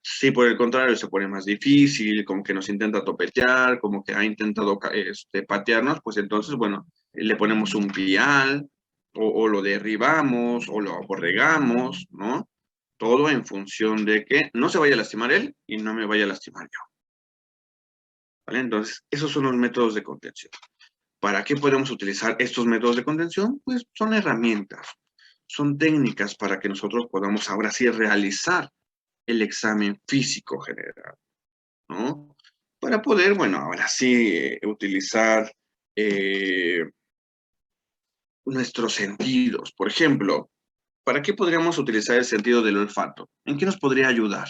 Si por el contrario se pone más difícil, como que nos intenta topetear, como que ha intentado patearnos, pues entonces, bueno, le ponemos un pial, o lo derribamos, o lo aborregamos, ¿no? Todo en función de que no se vaya a lastimar él y no me vaya a lastimar yo. ¿Vale? Entonces, esos son los métodos de contención. ¿Para qué podemos utilizar estos métodos de contención? Pues son herramientas, son técnicas para que nosotros podamos ahora sí realizar el examen físico general, ¿no? Para poder, bueno, ahora sí utilizar nuestros sentidos. Por ejemplo, ¿para qué podríamos utilizar el sentido del olfato? ¿En qué nos podría ayudar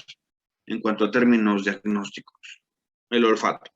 en cuanto a términos diagnósticos? El olfato.